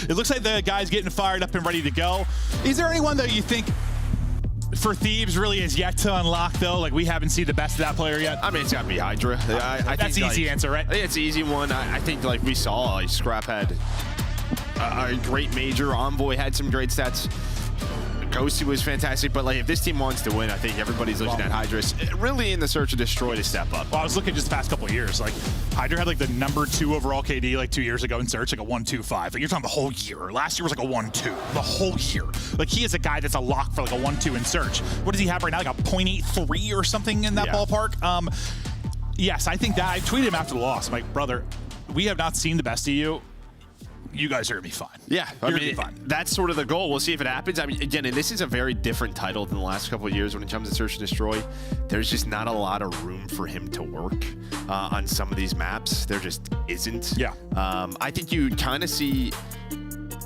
it looks like the guy's getting fired up and ready to go. Is there anyone that you think for Thieves really is yet to unlock, though? Like, we haven't seen the best of that player yet? I mean, it's got to be Hydra. That's an easy answer, right? I think it's the easy one. I think, like, we saw, like, Scrap had a great major. Envoy had some great stats. Ghosty was fantastic, but like if this team wants to win, I think everybody's looking at Hydra really in the search of Destroy to step up. Well, I was looking just the past couple of years. Like Hydra had like the #2 overall KD like 2 years ago in Search, like a 1.25. Like you're talking the whole year. Last year was like a 1.2. The whole year. Like he is a guy that's a lock for like a 1.2 in Search. What does he have right now? Like a 0.83 or something in that ballpark. Yes, I think that I tweeted him after the loss. I'm like, brother, we have not seen the best of you. You guys are going to be fine. Yeah, I mean, that's sort of the goal. We'll see if it happens. I mean, again, and this is a very different title than the last couple of years when it comes to Search and Destroy. There's just not a lot of room for him to work on some of these maps. There just isn't. Yeah. I think you kind of see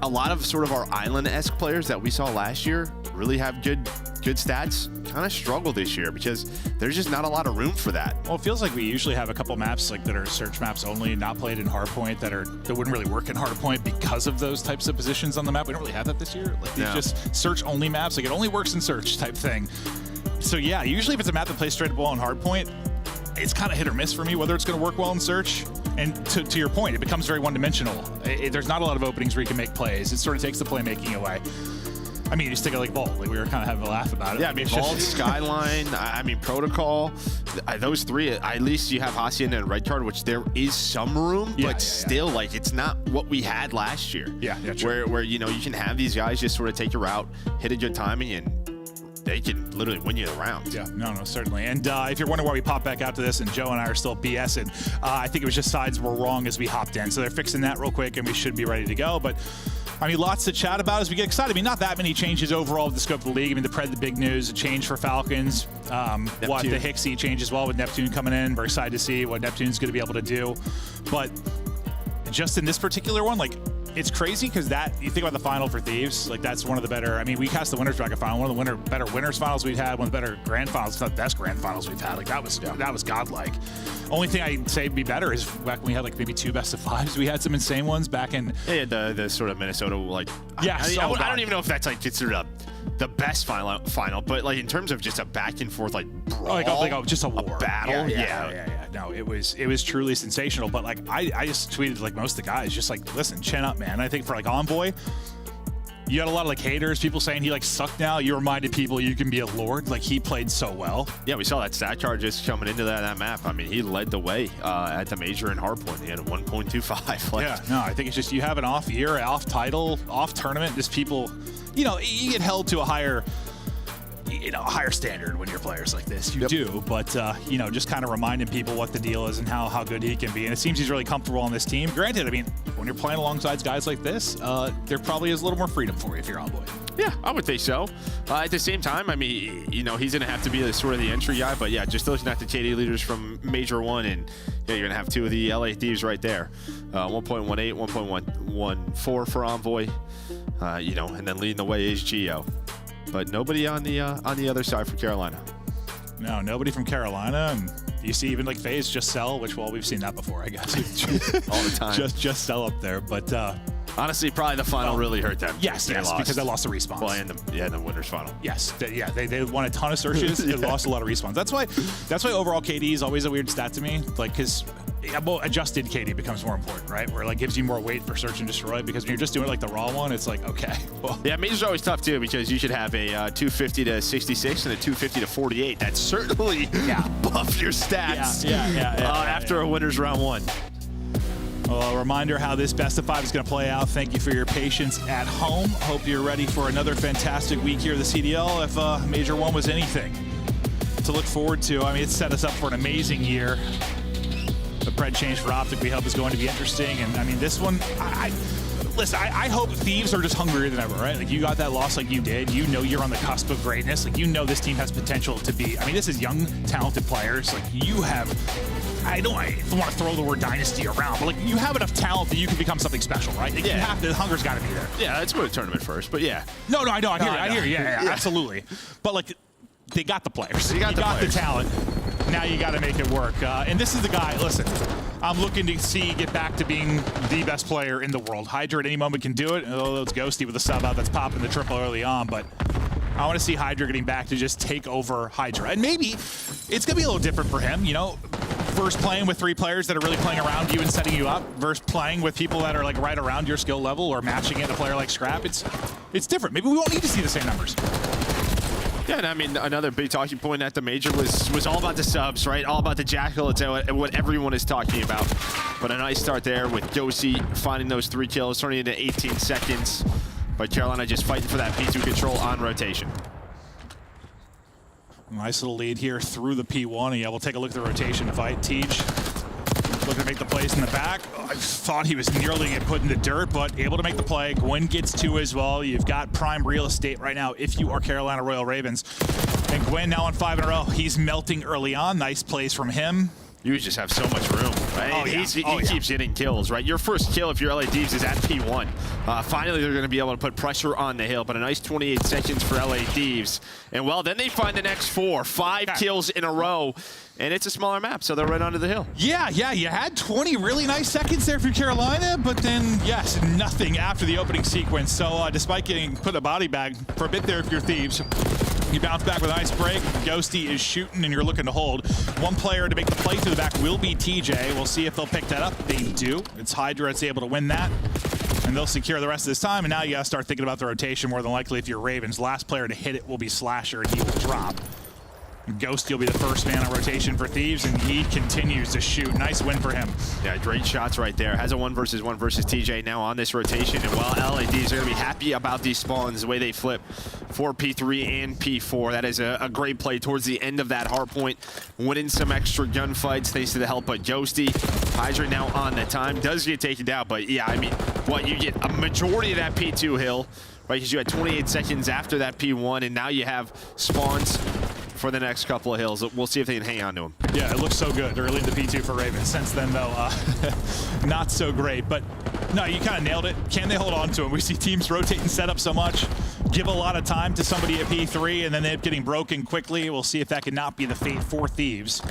a lot of sort of our island-esque players that we saw last year really have good stats kind of struggle this year because there's just not a lot of room for that. Well, it feels like we usually have a couple maps like that are Search maps only, not played in Hardpoint, that wouldn't really work in Hardpoint because of those types of positions on the map. We don't really have that this year. Like these just Search only maps, like it only works in Search type thing. So yeah, usually if it's a map that plays straight up well in Hardpoint, it's kind of hit or miss for me whether it's going to work well in Search. And to your point, it becomes very one-dimensional. There's not a lot of openings where you can make plays. It sort of takes the playmaking away. I mean, you just take it like Vault. Like we were kind of having a laugh about it. Yeah, I mean, Vault, Skyline, I mean, Protocol, those three, at least you have Hacienda and Red Card, which there is some room, but still, like, it's not what we had last year. Yeah, true. Where, you know, you can have these guys just sort of take your route, hit a good timing, and they can literally win you the round. Yeah, no, certainly. And if you're wondering why we popped back out to this and Joe and I are still BSing, I think it was just sides were wrong as we hopped in. So they're fixing that real quick and we should be ready to go. But I mean, lots to chat about as we get excited. I mean, not that many changes overall of the scope of the league. I mean, the big news, a change for Falcons. What the Hixie change as well with Neptune coming in. We're excited to see what Neptune's going to be able to do. But just in this particular one, like, it's crazy because you think about the final for Thieves, like that's one of the better. I mean, we cast the Winners Bracket final, one of the better Winners finals we've had, one of the better grand finals, if not the best grand finals we've had. Like that was godlike. Only thing I'd say would be better is back when we had like maybe 2 best of 5s. We had some insane ones back in. Yeah, the sort of Minnesota like. Yeah, I don't even know if that's like considered the best final, but like in terms of just a back and forth like brawl, just a war, battle. Yeah. No, it was truly sensational. But like I just tweeted like most of the guys, just like, listen, chin up, man. I think for like Envoy, you got a lot of like haters, people saying he like sucked now. You reminded people you can be a lord. Like he played so well. Yeah, we saw that stat card just coming into that map. I mean, he led the way at the major in Hardpoint. He had a 1.25. Like, yeah, no, I think it's just you have an off year, off title, off tournament. Just people, you know, you get held to a higher standard when you're players like this. You do, but you know, just kind of reminding people what the deal is and how good he can be. And it seems he's really comfortable on this team. Granted, I mean, when you're playing alongside guys like this, there probably is a little more freedom for you if you're Envoy. Yeah, I would think so. At the same time, I mean, you know, he's going to have to be the sort of the entry guy. But yeah, just looking at the KD leaders from Major 1, and yeah, you're going to have 2 of the LA Thieves right there. 1.18, 1.14 for Envoy. You know, and then leading the way is Geo. But nobody on the other side for Carolina. No, nobody from Carolina, and you see even like FaZe just sell, which we've seen that before, I guess. All the time. just sell up there, but honestly, probably the final really hurt them. Yes, because they lost the respawns. Well, and the winners final. Yes, they won a ton of searches. They lost a lot of respawns. That's why overall KD is always a weird stat to me. Like, because adjusted KD becomes more important, right? Where it like gives you more weight for search and destroy. Because when you're just doing like the raw one, it's like, okay. Well. Yeah, major's always tough too because you should have a 250 to 66 and a 250 to 48. That certainly buff your stats. After a winner's round 1. Well, a reminder how this best of 5 is going to play out. Thank you for your patience at home. Hope you're ready for another fantastic week here at the CDL. If Major 1 was anything to look forward to, I mean, it set us up for an amazing year. The pred change for Optic we hope is going to be interesting. And I mean, this one, listen, I hope Thieves are just hungrier than ever, right? Like you got that loss like you did. You know you're on the cusp of greatness. Like you know this team has potential to be, I mean, this is young, talented players. Like you have, I don't want to throw the word dynasty around, but like you have enough talent that you can become something special, right? Like, you have to, the hunger's got to be there. Yeah, let's go to tournament first, but yeah. No, I know, I hear you. Yeah, absolutely. But like, they got the players. You got the talent. Now you got to make it work. And this is the guy, listen, I'm looking to see get back to being the best player in the world. Hydra at any moment can do it. Oh, it's Ghosty with a sub out that's popping the triple early on, but I want to see Hydra getting back to just take over Hydra. And maybe it's going to be a little different for him, you know? Versus playing with 3 players that are really playing around you and setting you up, versus playing with people that are like right around your skill level or matching it to a player like Scrap. It's different. Maybe we won't need to see the same numbers. Yeah, and I mean, another big talking point at the major was all about the subs, right? All about the Jackal. It's what everyone is talking about. But a nice start there with Ghosty finding those 3 kills, turning into 18 seconds. But Carolina just fighting for that P2 control on rotation. Nice little lead here through the P1. Yeah, we'll take a look at the rotation fight. Tej looking to make the plays in the back. Oh, I thought he was nearly getting put in the dirt, but able to make the play. Gwen gets 2 as well. You've got prime real estate right now if you are Carolina Royal Ravens. And Gwen now on 5 in a row. He's melting early on. Nice plays from him. You just have so much room, right? Oh, yeah. He keeps getting kills, right? Your first kill if you're LA Thieves is at P1. Finally, they're going to be able to put pressure on the hill, but a nice 28 seconds for LA Thieves. And, well, then they find the next 4. 5 kills in a row, and it's a smaller map, so they're right onto the hill. Yeah, you had 20 really nice seconds there for Carolina, but then, yes, nothing after the opening sequence. So despite getting put in a body bag for a bit there if you're Thieves, you bounce back with a nice break. Ghosty is shooting, and you're looking to hold. One player to make the play through the back will be TJ. We'll see if they'll pick that up. They do. It's Hydra that's able to win that, and they'll secure the rest of this time. And now you got to start thinking about the rotation more than likely if you're Ravens. Last player to hit it will be Slasher, and he will drop. Ghosty will be the first man on rotation for Thieves, and he continues to shoot. Nice win for him. Yeah, great shots right there. Has a 1 versus 1 versus TJ now on this rotation. And while LA Thieves are going to be happy about these spawns, the way they flip for P3 and P4, that is a great play towards the end of that hardpoint, winning some extra gunfights thanks to the help of Ghosty. Hydra now on the time. Does get taken down, but yeah, I mean, what, you get a majority of that P2 hill, right? Because you had 28 seconds after that P1, and now you have spawns for the next couple of hills. We'll see if they can hang on to him. Yeah, it looks so good early in the P2 for Ravens. Since then, though, not so great. But no, you kind of nailed it. Can they hold on to him? We see teams rotate and set up so much, give a lot of time to somebody at P3, and then they end up getting broken quickly. We'll see if that can not be the fate for Thieves,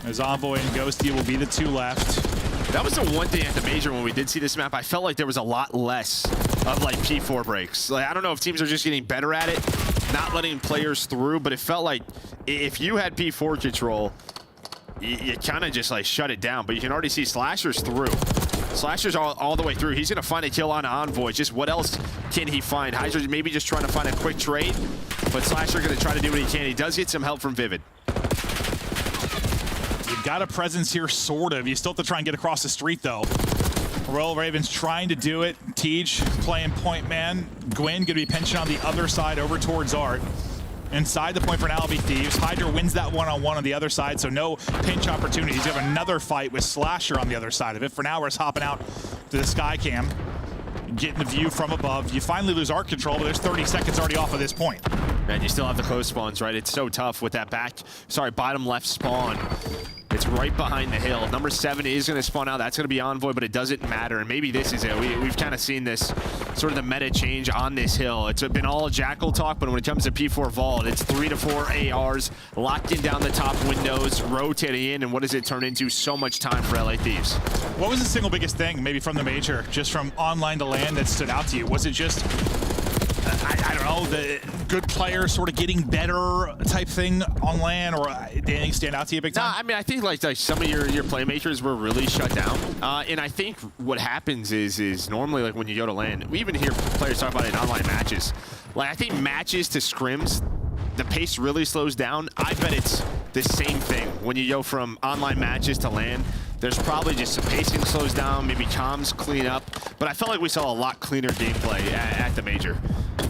as Envoy and Ghosty will be the 2 left. That was the one thing at the major when we did see this map. I felt like there was a lot less of like P4 breaks. Like, I don't know if teams are just getting better at it, not letting players through, but it felt like if you had P4 control, you kind of just like shut it down. But you can already see Slasher's through. Slasher's all the way through. He's going to find a kill on Envoy. Just what else can he find? Hydra's maybe just trying to find a quick trade, but Slasher going to try to do what he can. He does get some help from Vivid. You've got a presence here, sort of. You still have to try and get across the street, though. Royal Ravens trying to do it. Tej playing point man. Gwen going to be pinching on the other side over towards Art. Inside the point for now will be Thieves. Hydra wins that one-on-one on the other side, so no pinch opportunities. You have another fight with Slasher on the other side of it. For now, we're hopping out to the sky cam, getting the view from above. You finally lose Art control, but there's 30 seconds already off of this point. And you still have the close spawns, right? It's so tough with that bottom left spawn. It's right behind the hill. Number 7 is going to spawn out. That's going to be Envoy, but it doesn't matter. And maybe this is it. We've kind of seen this sort of the meta change on this hill. It's been all Jackal talk, but when it comes to P4 Vault, it's 3 to 4 ARs, locking down the top windows, rotating in, and what does it turn into? So much time for LA Thieves. What was the single biggest thing, maybe from the major, just from online to LAN, that stood out to you? Was it just, I don't know, the good players sort of getting better type thing on LAN, or did anything stand out to you big time? No, I mean, I think like some of your playmakers were really shut down. And I think what happens is normally like when you go to LAN, we even hear players talk about it in online matches. Like I think matches to scrims, the pace really slows down. I bet it's the same thing when you go from online matches to LAN. There's probably just some pacing slows down, maybe comms clean up, but I felt like we saw a lot cleaner gameplay at the major.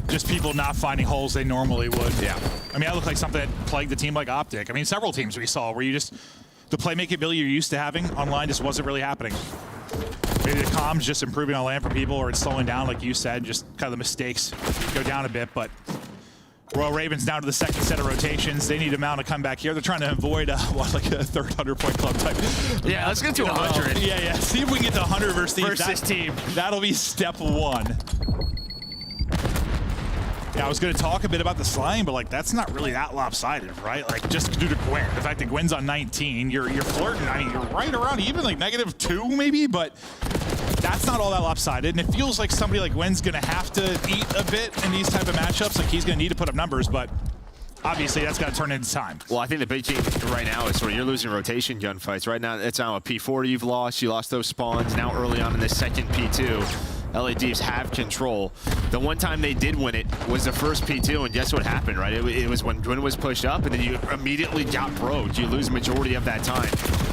Just people not finding holes they normally would. Yeah. I mean, that looked like something that plagued the team like Optic. I mean, several teams we saw where you just, the playmaking ability you're used to having online just wasn't really happening. Maybe the comms just improving on LAN for people, or it's slowing down, like you said, just kind of the mistakes go down a bit, but Royal Ravens down to the second set of rotations. They need a amount to come back here. They're trying to avoid like a third 100-point club type. Yeah, let's get to 100. Yeah. See if we can get to 100 versus team. That'll be step 1. Yeah, I was going to talk a bit about the slime, but like that's not really that lopsided, right? Like just due to Gwen, the fact that Gwen's on 19, you're flirting. I mean, you're right around even like -2 maybe, but that's not all that lopsided. And it feels like somebody like Gwen's going to have to eat a bit in these type of matchups. Like he's going to need to put up numbers, but obviously that's got to turn into time. Well, I think the big key right now is sort of you're losing rotation gunfights. Right now, it's now a P4 you've lost. You lost those spawns. Now early on in this second P2. LA Thieves have control. The one time they did win it was the first P2, and guess what happened, right? It was when Gwyn was pushed up, and then you immediately got broke. You lose majority of that time.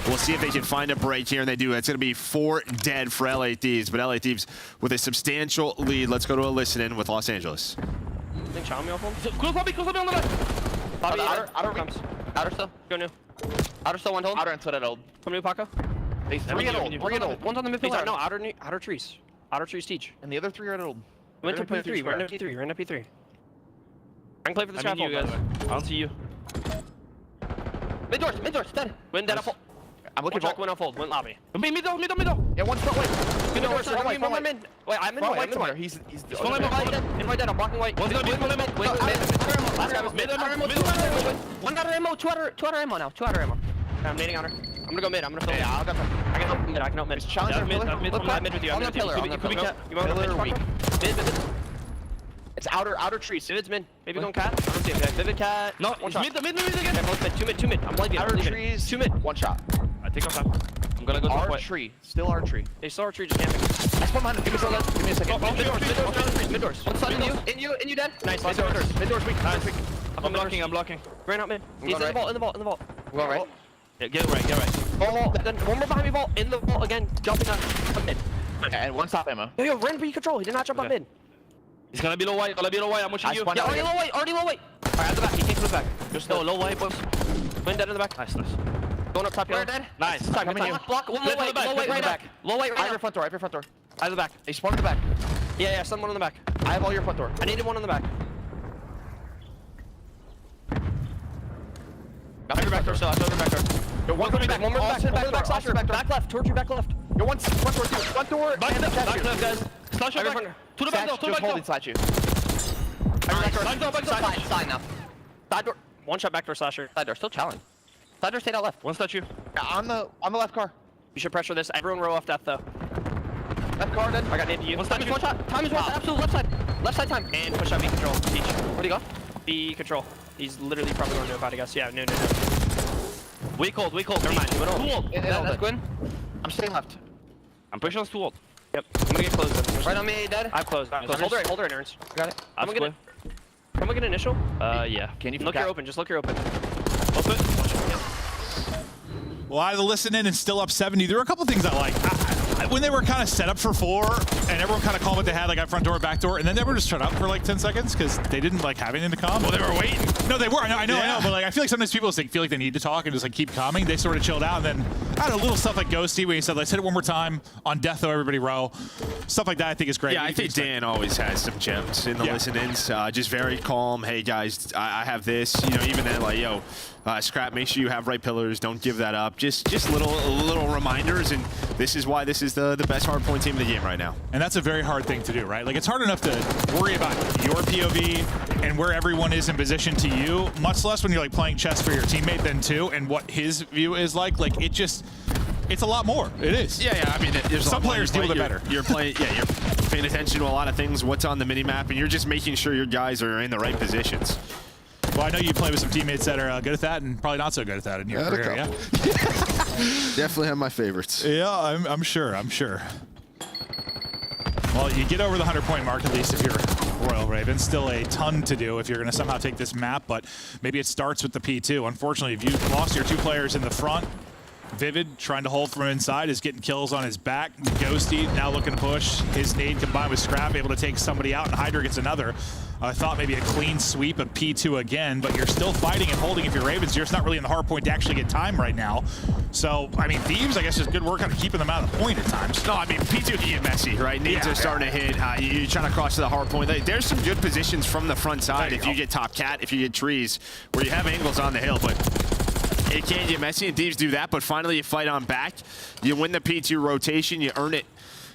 We'll see if they can find a break here, and they do. It's going to be 4 dead for LA Thieves, but LA Thieves with a substantial lead. Let's go to a listen-in with Los Angeles. I think Xiaomi off him. Close lobby on the left. Bobby, outer comes. Outer still. Go new. Outer still, one hold. Outer and split at old. Come new, Paco. They 3 at old. One's on the mid pillar. No, outer trees. Outer trees teach. And the other 3 are at old. Went to P3. We're in P3. We're in P3. I can play for the scaffold. You guys. I don't see you. Mid doors, dead. Win dead up. I'm looking for Win off hold. Win lobby. Middle. Yeah, one's front white. Good doors. One more mid. Wait, I'm in white. He's Front white. In white dead. I'm blocking white. One's gonna be full ammo. Last guy was mid. Mid. One outer ammo. Two outer ammo now. 2 outer ammo. I'm nading outer. I'm gonna go mid. I'm gonna fill mid. I'll go. I can help mid. I can help mid. Challenger mid. Look mid with you. I'm on the pillar. You want Pillar to weak. mid. It's outer trees. Vivid's mid. Maybe going cat. I don't see him. Vivid cat. No, one shot. mid again. Okay, both mid. 2 mid. I'm blanking. Outer trees. 2 mid. 1 shot. I take off time. I'm gonna go to Our white. tree. Still our tree. They saw our tree just camping. I spawned behind him. Give me a second. Mid doors. One side in you. In you dead. Nice. Mid doors weak. Nice. I'm blocking. Ran out mid. He's in the vault. Go right. Yeah, get right. Vault. Then one more behind me vault. In the vault again. Jumping up mid. And 1 top ammo. Yo, ran for control. He did not jump up mid. He's gonna be low white. I'm watching you. spawned Yeah, out already low weight. Alright, at the back. He came to the back. Just no, low white, boys. Win dead in the back. Nice. Going up top. You're dead. Nice. Time. Coming you. Block. One low Mid to the weight. back, Low mid weight to right the back. Low weight I right have your now. front door. Out of the back. They spawned in the back. Yeah, someone on the back. I have all your front door. I needed one on the back. Got your back door still. I saw your back door. Yo, one coming back. One more back. Back slasher. Back door. Back left. Towards you. Back left. Yo, one front door too. Front door. Back and the left, cashier. guys. Slash your back. To the back door. Just holding inside you. Back door. Side now. Side door. One shot back door slasher. Side door. Still challenge. Side door stayed out left. One statue. Yeah, on the left car. You should pressure this. Everyone row off death though. Left car dead. I got named to you. One Time is statue. one shot. Time is one. Absolute left side. Left side time. And push out B control. Teach. Where'd he go? B control. He's literally probably going to know about it, I guess. Yeah, no. We cold. Never mind. Too old. That's Gwyn. I'm staying left. I'm pushing us too old. Yep. I'm gonna get closed then. Right on me, dead. I'm closed. Hold her in, Ernst. Got it. I'm gonna get initial. Yeah. Can you Look, you're open. Just look, you're open. Open. Well, out of the listen-in and still up 70, there were a couple things I like. When they were kind of set up for 4, and everyone kind of called what they had, like at front door, back door, and then they were just shut up for like 10 seconds because they didn't like have anything to calm. Well, they were waiting. No, they were. I know. But like, I feel like sometimes people feel like they need to talk and just like keep calming. They sort of chilled out, and then I don't know, little stuff like Ghosty when he said, "Let's hit it one more time on death, though everybody row." Stuff like that, I think is great. Yeah, I think Dan always has some gems in the listen-ins. Just very calm. Hey guys, I have this. You know, even then, like, yo, Scrap, make sure you have right pillars. Don't give that up. Just little reminders, and this is why this is the best hardpoint team in the game right now. And that's a very hard thing to do, right? Like, it's hard enough to worry about your POV and where everyone is in position to you, much less when you're like playing chess for your teammate then too, and what his view is like. Like, it's a lot more. It is. Yeah. I mean, there's some players deal with it better. You're playing. Yeah, you're paying attention to a lot of things. What's on the mini map, and you're just making sure your guys are in the right positions. Well, I know you play with some teammates that are good at that and probably not so good at that in your career, yeah? Definitely have my favorites. Yeah, I'm sure. Well, you get over the 100-point mark, at least if you're Royal Raven. Still a ton to do if you're going to somehow take this map, but maybe it starts with the P2. Unfortunately, if you've lost your 2 players in the front, Vivid trying to hold from inside is getting kills on his back. Ghosty now looking to push. His nade combined with Scrap able to take somebody out, and Hydra gets another. I thought maybe a clean sweep of P2 again, but you're still fighting and holding if you're Ravens. You're just not really in the hard point to actually get time right now. So, I mean, Thieves, I guess, is good work on keeping them out of the point at times. No, I mean, P2 can get messy, right? Nades are starting to hit. You're trying to cross to the hard point. There's some good positions from the front side if you get top cat, if you get trees, where you have angles on the hill, but it can get messy, and Thieves do that, but finally you fight on back. You win the P2 rotation, you earn it.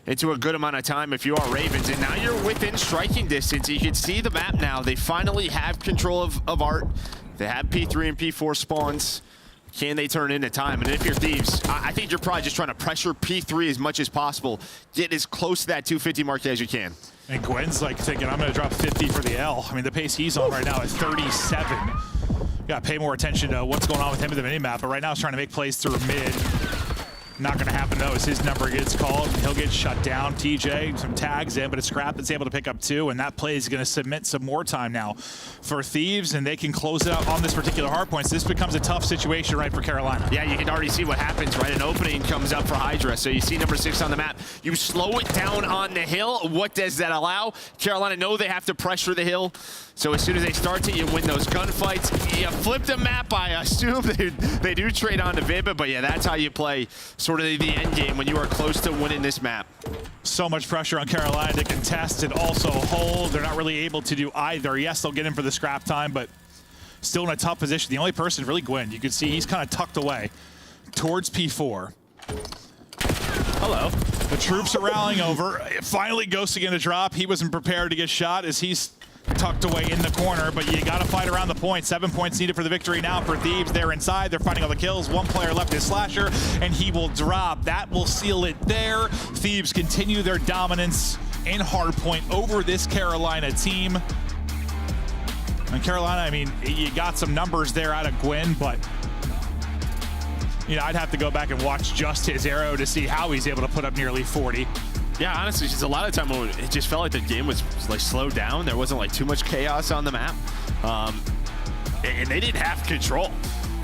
into a good amount of time if you are Ravens. And now you're within striking distance. You can see the map now. They finally have control of Art. They have P3 and P4 spawns. Can they turn into time? And if you're Thieves, I think you're probably just trying to pressure P3 as much as possible. Get as close to that 250 mark as you can. And Gwen's like thinking, I'm going to drop 50 for the L. I mean, the pace he's on right now is 37. Got to pay more attention to what's going on with him in the minimap, but right now he's trying to make plays through mid. Not going to happen, though, as his number gets called. He'll get shut down. TJ, some tags in, but a scrap that's able to pick up 2, and that play is going to submit some more time now for Thieves, and they can close it out on this particular hardpoint. So this becomes a tough situation, right, for Carolina. Yeah, you can already see what happens, right? An opening comes up for Hydra. So you see number 6 on the map. You slow it down on the hill. What does that allow? Carolina know they have to pressure the hill. So as soon as they start to, you win those gunfights. You flip the map, I assume. They do trade on to Vivid, but yeah, that's how you play sort of the end game when you are close to winning this map. So much pressure on Carolina to contest and also hold. They're not really able to do either. Yes, they'll get in for the scrap time, but still in a tough position. The only person is really Gwen. You can see he's kind of tucked away towards P4. Hello. The troops are rallying over. Finally, Ghost again to drop. He wasn't prepared to get shot as he's tucked away in the corner, but you got to fight around the point. 7 points needed for the victory now for Thieves. They're inside. They're finding all the kills. One player left is Slasher, and he will drop. That will seal it there. Thieves continue their dominance in Hardpoint over this Carolina team. And Carolina, I mean, you got some numbers there out of Gwen, but you know, I'd have to go back and watch just his arrow to see how he's able to put up nearly 40. Yeah, honestly, just a lot of time when it just felt like the game was like slowed down. There wasn't like too much chaos on the map, and they didn't have control.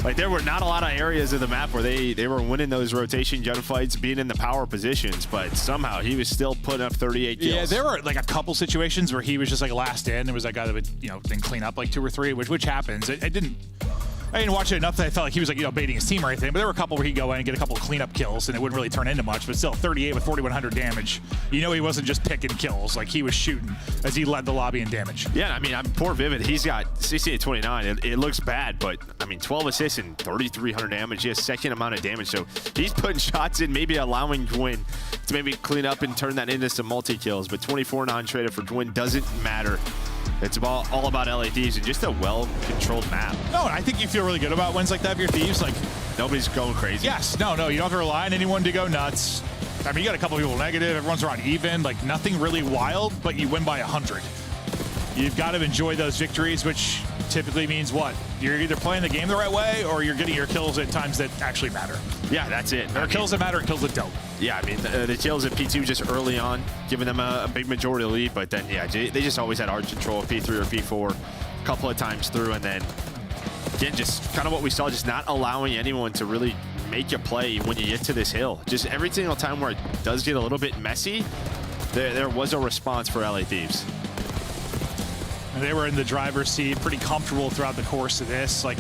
Like there were not a lot of areas of the map where they were winning those rotation gunfights, being in the power positions, but somehow he was still putting up 38 kills. Yeah, there were like a couple situations where he was just like last in. There was that guy that would, you know, then clean up like 2 or 3, which happens. I didn't watch it enough that I felt like he was like, you know, baiting his team or anything, but there were a couple where he'd go in and get a couple of cleanup kills and it wouldn't really turn into much, but still 38 with 4,100 damage. You know he wasn't just picking kills, like he was shooting as he led the lobby in damage. Yeah, I mean, poor Vivid, he's got 68 29. It looks bad, but I mean, 12 assists and 3,300 damage. He has second amount of damage, so he's putting shots in, maybe allowing Gwyn to maybe clean up and turn that into some multi-kills, but 24 non-traded for Gwyn doesn't matter. It's all about LA Thieves and just a well-controlled map. No, and I think you feel really good about wins like that if you're Thieves. Like, nobody's going crazy. Yes, no, you don't have to rely on anyone to go nuts. I mean, you got a couple of people negative, everyone's around even, like nothing really wild, but you win by 100. You've got to enjoy those victories, which typically means what? You're either playing the game the right way or you're getting your kills at times that actually matter. Yeah, that's it. There are kills that matter and kills that don't. Yeah, I mean, the kills at P2 just early on, giving them a big majority lead, but then, yeah, they just always had hard control of P3 or P4 a couple of times through, and then, again, just kind of what we saw, just not allowing anyone to really make a play when you get to this hill. Just every single time where it does get a little bit messy, there was a response for LA Thieves. And they were in the driver's seat, pretty comfortable throughout the course of this. Like,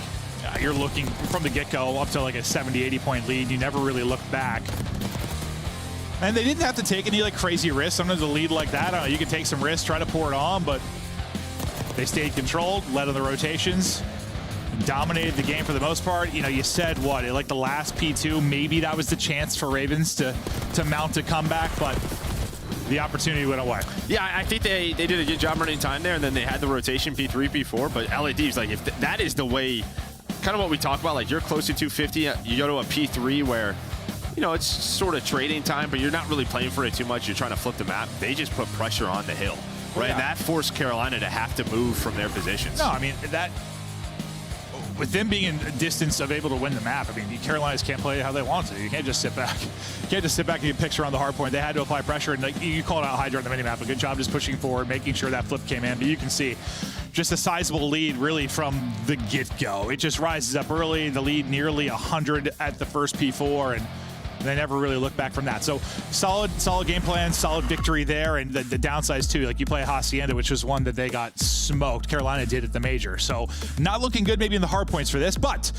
you're looking from the get-go up to like a 70, 80 point lead. You never really look back. And they didn't have to take any like crazy risks. Sometimes a lead like that, I don't know, you could take some risks, try to pour it on, but they stayed controlled, led on the rotations, dominated the game for the most part. You know, you said what, like the last P2, maybe that was the chance for Ravens to mount a comeback, but the opportunity went away. Yeah, I think they did a good job running time there, and then they had the rotation P3, P4, but LA Thieves, like if that is the way, kind of what we talk about, like you're close to 250, you go to a P3 where, you know, it's sort of trading time, but you're not really playing for it too much. You're trying to flip the map. They just put pressure on the hill, right? Yeah. And that forced Carolina to have to move from their positions. No, I mean, that, with them being in distance of able to win the map, I mean, the Carolinas can't play how they want to. You can't just sit back. You can't just sit back and get picks around the hard point. They had to apply pressure, and like, you called out Hydra on the minimap. A good job just pushing forward, making sure that flip came in. But you can see just a sizable lead really from the get-go. It just rises up early. The lead nearly 100 at the first P4, and they never really look back from that. So solid game plan, solid victory there. And the downsides too, like you play Hacienda, which was one that they got smoked. Carolina did at the major. So not looking good maybe in the hard points for this, but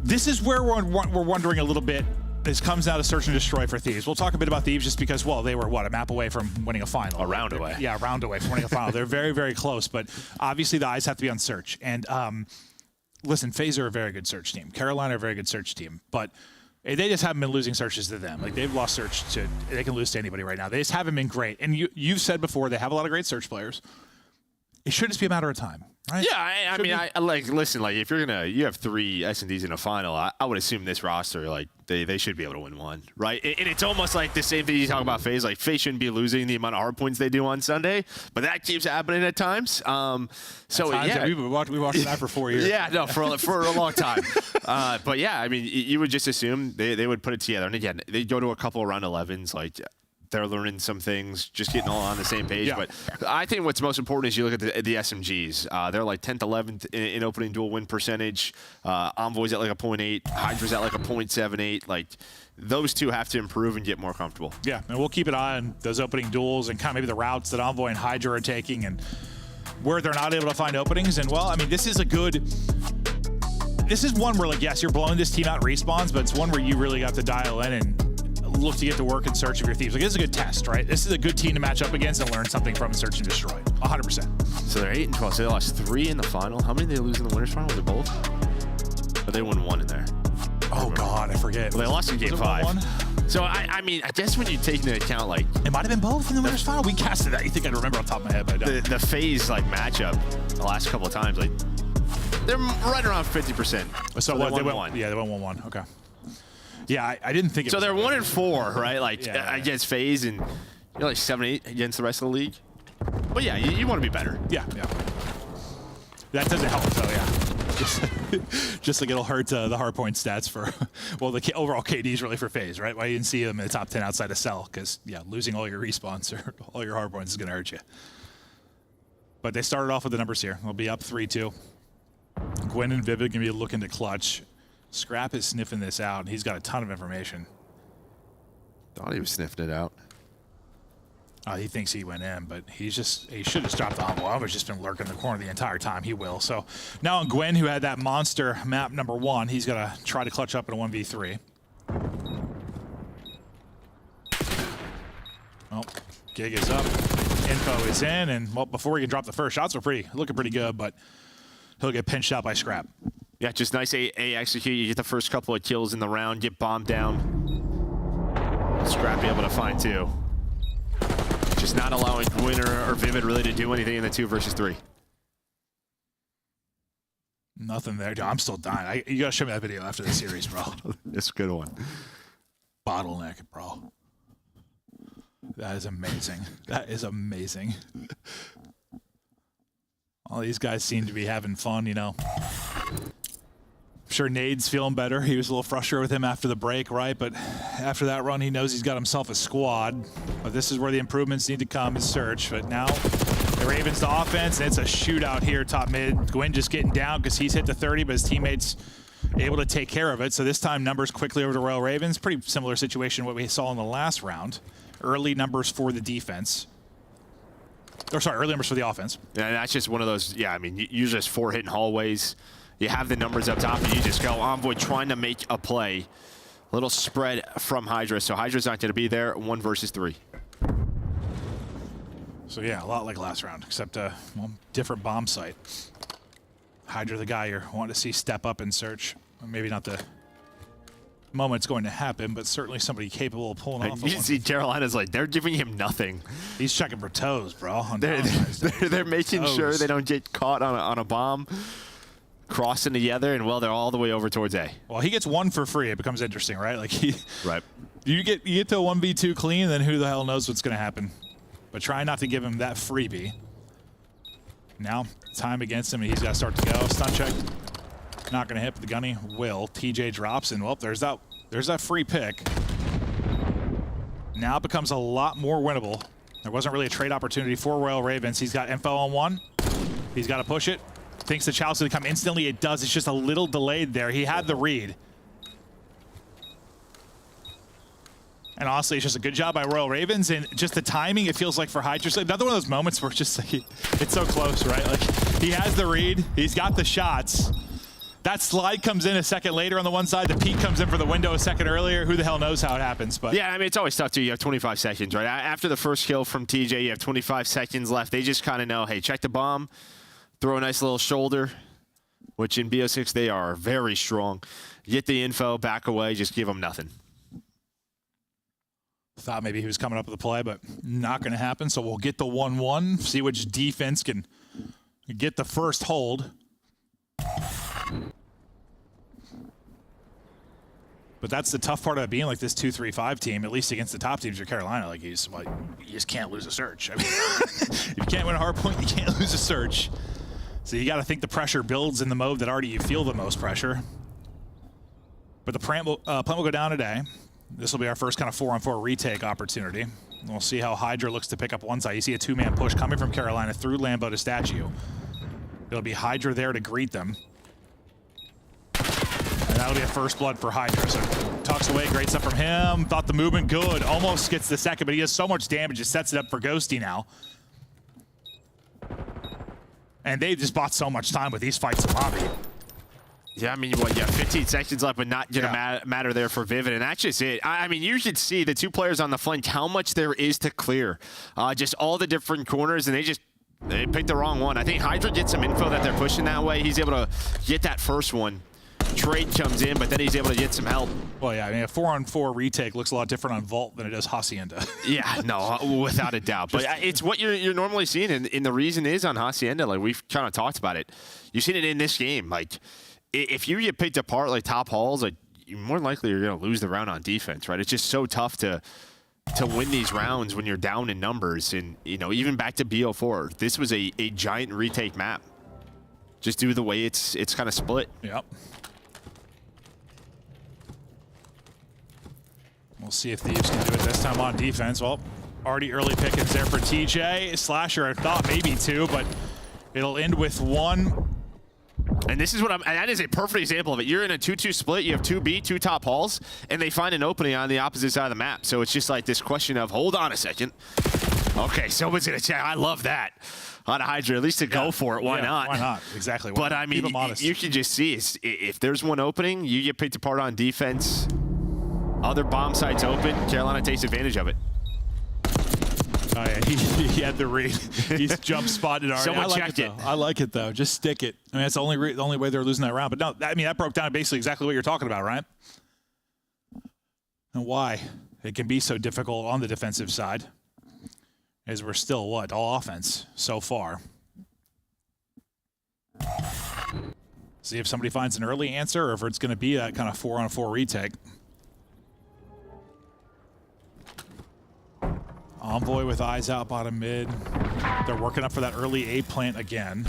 this is where we're wondering a little bit. This comes out of search and destroy for Thieves. We'll talk a bit about Thieves just because, well, they were what, a map away from winning a final. A round away. Yeah, a round away from winning a final. They're very, very close, but obviously the eyes have to be on search. And listen, FaZe are a very good search team. Carolina are a very good search team, but They just haven't been losing searches to them. Like, they've lost search to, they can lose to anybody right now. They just haven't been great. And you've said before, they have a lot of great search players. It should just be a matter of time, right? Yeah, I mean, I like, listen, like, if you have 3 S&Ds in a final, I would assume this roster, like, they should be able to win one, right? And it's almost like the same thing you talk about FaZe. Like, FaZe shouldn't be losing the amount of hard points they do on Sunday, but that keeps happening at times. Yeah. We watched that for 4 years. Yeah, no, for a long time. But yeah, I mean, you would just assume they would put it together. And again, they go to a couple of round 11s, like, they're learning some things, just getting all on the same page. Yeah. But I think what's most important is you look at the SMGs. They're like 10th, 11th in opening duel win percentage. Envoy's at like a 0.8. Hydra's at like a 0.78. Like, those two have to improve and get more comfortable. Yeah, and we'll keep an eye on those opening duels and kind of maybe the routes that Envoy and Hydra are taking and where they're not able to find openings. And, well, I mean, this is one where, like, yes, you're blowing this team out in respawns, but it's one where you really got to dial in and look to get to work in search of your thieves. Like, this is a good test, right? This is a good team to match up against and learn something from in search and destroy. 100%. So they're 8-12. So they lost 3 in the final. How many did they lose in the winners final? Was it both? Or they won 1 in there? Oh, God, I forget. Well, they lost in game 5. So, I mean, I guess when you take into account, like, It might have been both in the winners final. We casted that. You think I'd remember off the top of my head, but I don't. the FaZe, like, matchup the last couple of times, like, they're right around 50%. So they what? won 1. Yeah, they won 1-1. Okay. Yeah, I didn't think it So was they're 1-4, right? Like, Yeah. against FaZe, and you're like 7-8 against the rest of the league. But yeah, you want to be better. Yeah. That doesn't help, though, yeah. Just like it'll hurt the hardpoint stats for, well, the overall KDs really for FaZe, right? Why you didn't see them in the top 10 outside of Cell, because, yeah, losing all your respawns or all your hardpoints is going to hurt you. But they started off with the numbers here. They'll be up 3-2. Gwen and Vivid going to be looking to clutch. Scrap is sniffing this out, and he's got a ton of information. Thought he was sniffing it out. He thinks he went in, but he should have just dropped the envelope. I've just been lurking in the corner the entire time. He will. So now on Gwen, who had that monster map number 1, he's going to try to clutch up in a 1v3. Well, gig is up. Info is in, and, well, before he can drop the first shots, we're looking pretty good, but he'll get pinched out by Scrap. Yeah, just nice A execute. You get the first couple of kills in the round, get bombed down. Scrap be able to find 2. Just not allowing Winner or Vivid really to do anything in the 2 versus 3. Nothing there. Dude, I'm still dying. You got to show me that video after the series, bro. It's a good one. Bottleneck, bro. That is amazing. That is amazing. All these guys seem to be having fun, you know. I'm sure Nade's feeling better. He was a little frustrated with him after the break, right? But after that run, he knows he's got himself a squad. But this is where the improvements need to come in search. But now the Ravens to offense, and it's a shootout here, top mid. Gwen just getting down because he's hit the 30, but his teammates able to take care of it. So this time, numbers quickly over to Royal Ravens. Pretty similar situation to what we saw in the last round. Early numbers for the defense. Or sorry, early numbers for the offense. Yeah, that's just one of those, yeah, I mean, you just 4 hitting hallways. You have the numbers up top, and you just go Envoy trying to make a play. A little spread from Hydra, so Hydra's not going to be there. 1 versus 3. So yeah, a lot like last round, except well, different bomb site. Hydra, the guy you're wanting to see step up and search. Maybe not the moment it's going to happen, but certainly somebody capable of pulling off. You can see Carolina's like, they're giving him nothing. He's checking for toes, bro. They're making sure they don't get caught on a bomb. Crossing together, and, well, they're all the way over towards A. Well, he gets 1 for free. It becomes interesting, right? Like Right. You get to a 1v2 clean, then who the hell knows what's going to happen. But try not to give him that freebie. Now, time against him, and he's got to start to go. Stun check. Not going to hit, but the gunny will. TJ drops, and, well, there's that free pick. Now it becomes a lot more winnable. There wasn't really a trade opportunity for Royal Ravens. He's got info on 1. He's got to push it. Thinks the challenge going to come instantly. It does. It's just a little delayed there. He had the read. And honestly, it's just a good job by Royal Ravens. And just the timing, it feels like for Hydra. Another one of those moments where it's just like, it's so close, right? Like, he has the read. He's got the shots. That slide comes in a second later on the one side. The peek comes in for the window a second earlier. Who the hell knows how it happens? But yeah, I mean, it's always tough, too. You have 25 seconds, right? After the first kill from TJ, you have 25 seconds left. They just kind of know, hey, check the bomb. Throw a nice little shoulder, which in BO6 they are very strong. get the info, back away, just give them nothing. Thought maybe he was coming up with a play, but not going to happen. So we'll get the 1-1, see which defense can get the first hold. But that's the tough part about being like this 2-3-5 team, at least against the top teams of Carolina. Like, you just can't lose a search. I mean, if you can't win a hard point, you can't lose a search. So you got to think the pressure builds in the mode that already you feel the most pressure. But the plant will go down today. This will be our first kind of 4-on-4 retake opportunity. And we'll see how Hydra looks to pick up one side. You see a two-man push coming from Carolina through Lambeau to Statue. It'll be Hydra there to greet them. And that'll be a first blood for Hydra. So tucks away, great stuff from him. Thought the movement good. Almost gets the second, but he has so much damage, it sets it up for Ghosty now. And they just bought so much time with these fights in lobby. Yeah, I mean, what, 15 seconds left, but not going to matter there for Vivid, and that's just it. I mean, you should see the two players on the flank, how much there is to clear. Just all the different corners, and they picked the wrong one. I think Hydra gets some info that they're pushing that way. He's able to get that first one. Trade comes in, but then he's able to get some help. Well, yeah, I mean, a 4-on-4 retake looks a lot different on Vault than it does Hacienda. Yeah, no, without a doubt. But it's what you're normally seeing, and the reason is on Hacienda, like we've kind of talked about it. You've seen it in this game. Like, if you get picked apart like top halls, like, you're more likely you're going to lose the round on defense, right? It's just so tough to win these rounds when you're down in numbers. And, you know, even back to BO4, this was a giant retake map. Just due to the way it's kind of split. Yep. We'll see if Thieves can do it this time on defense. Well, already early pickings there for TJ. Slasher, I thought maybe two, but it'll end with one. And this is what that is a perfect example of it. You're in a 2-2 split. You have 2B, two top halls, and they find an opening on the opposite side of the map. So it's just like this question of, hold on a second. Okay, someone's going to check. I love that. On Hydra, at least to go for it. Why not? Why not? Exactly. But I mean, you can just see if there's one opening, you get picked apart on defense. Other bomb sites open, Carolina takes advantage of it. Oh yeah, he had the read. He's jump spotted already. Someone checked it. I like it though. Just stick it. I mean, that's the only way they're losing that round. But no, I mean that broke down basically exactly what you're talking about, right? And why it can be so difficult on the defensive side, is we're still all offense so far. See if somebody finds an early answer, or if it's going to be that kind of 4-on-4 retake. Envoy with eyes out bottom mid. They're working up for that early A plant again.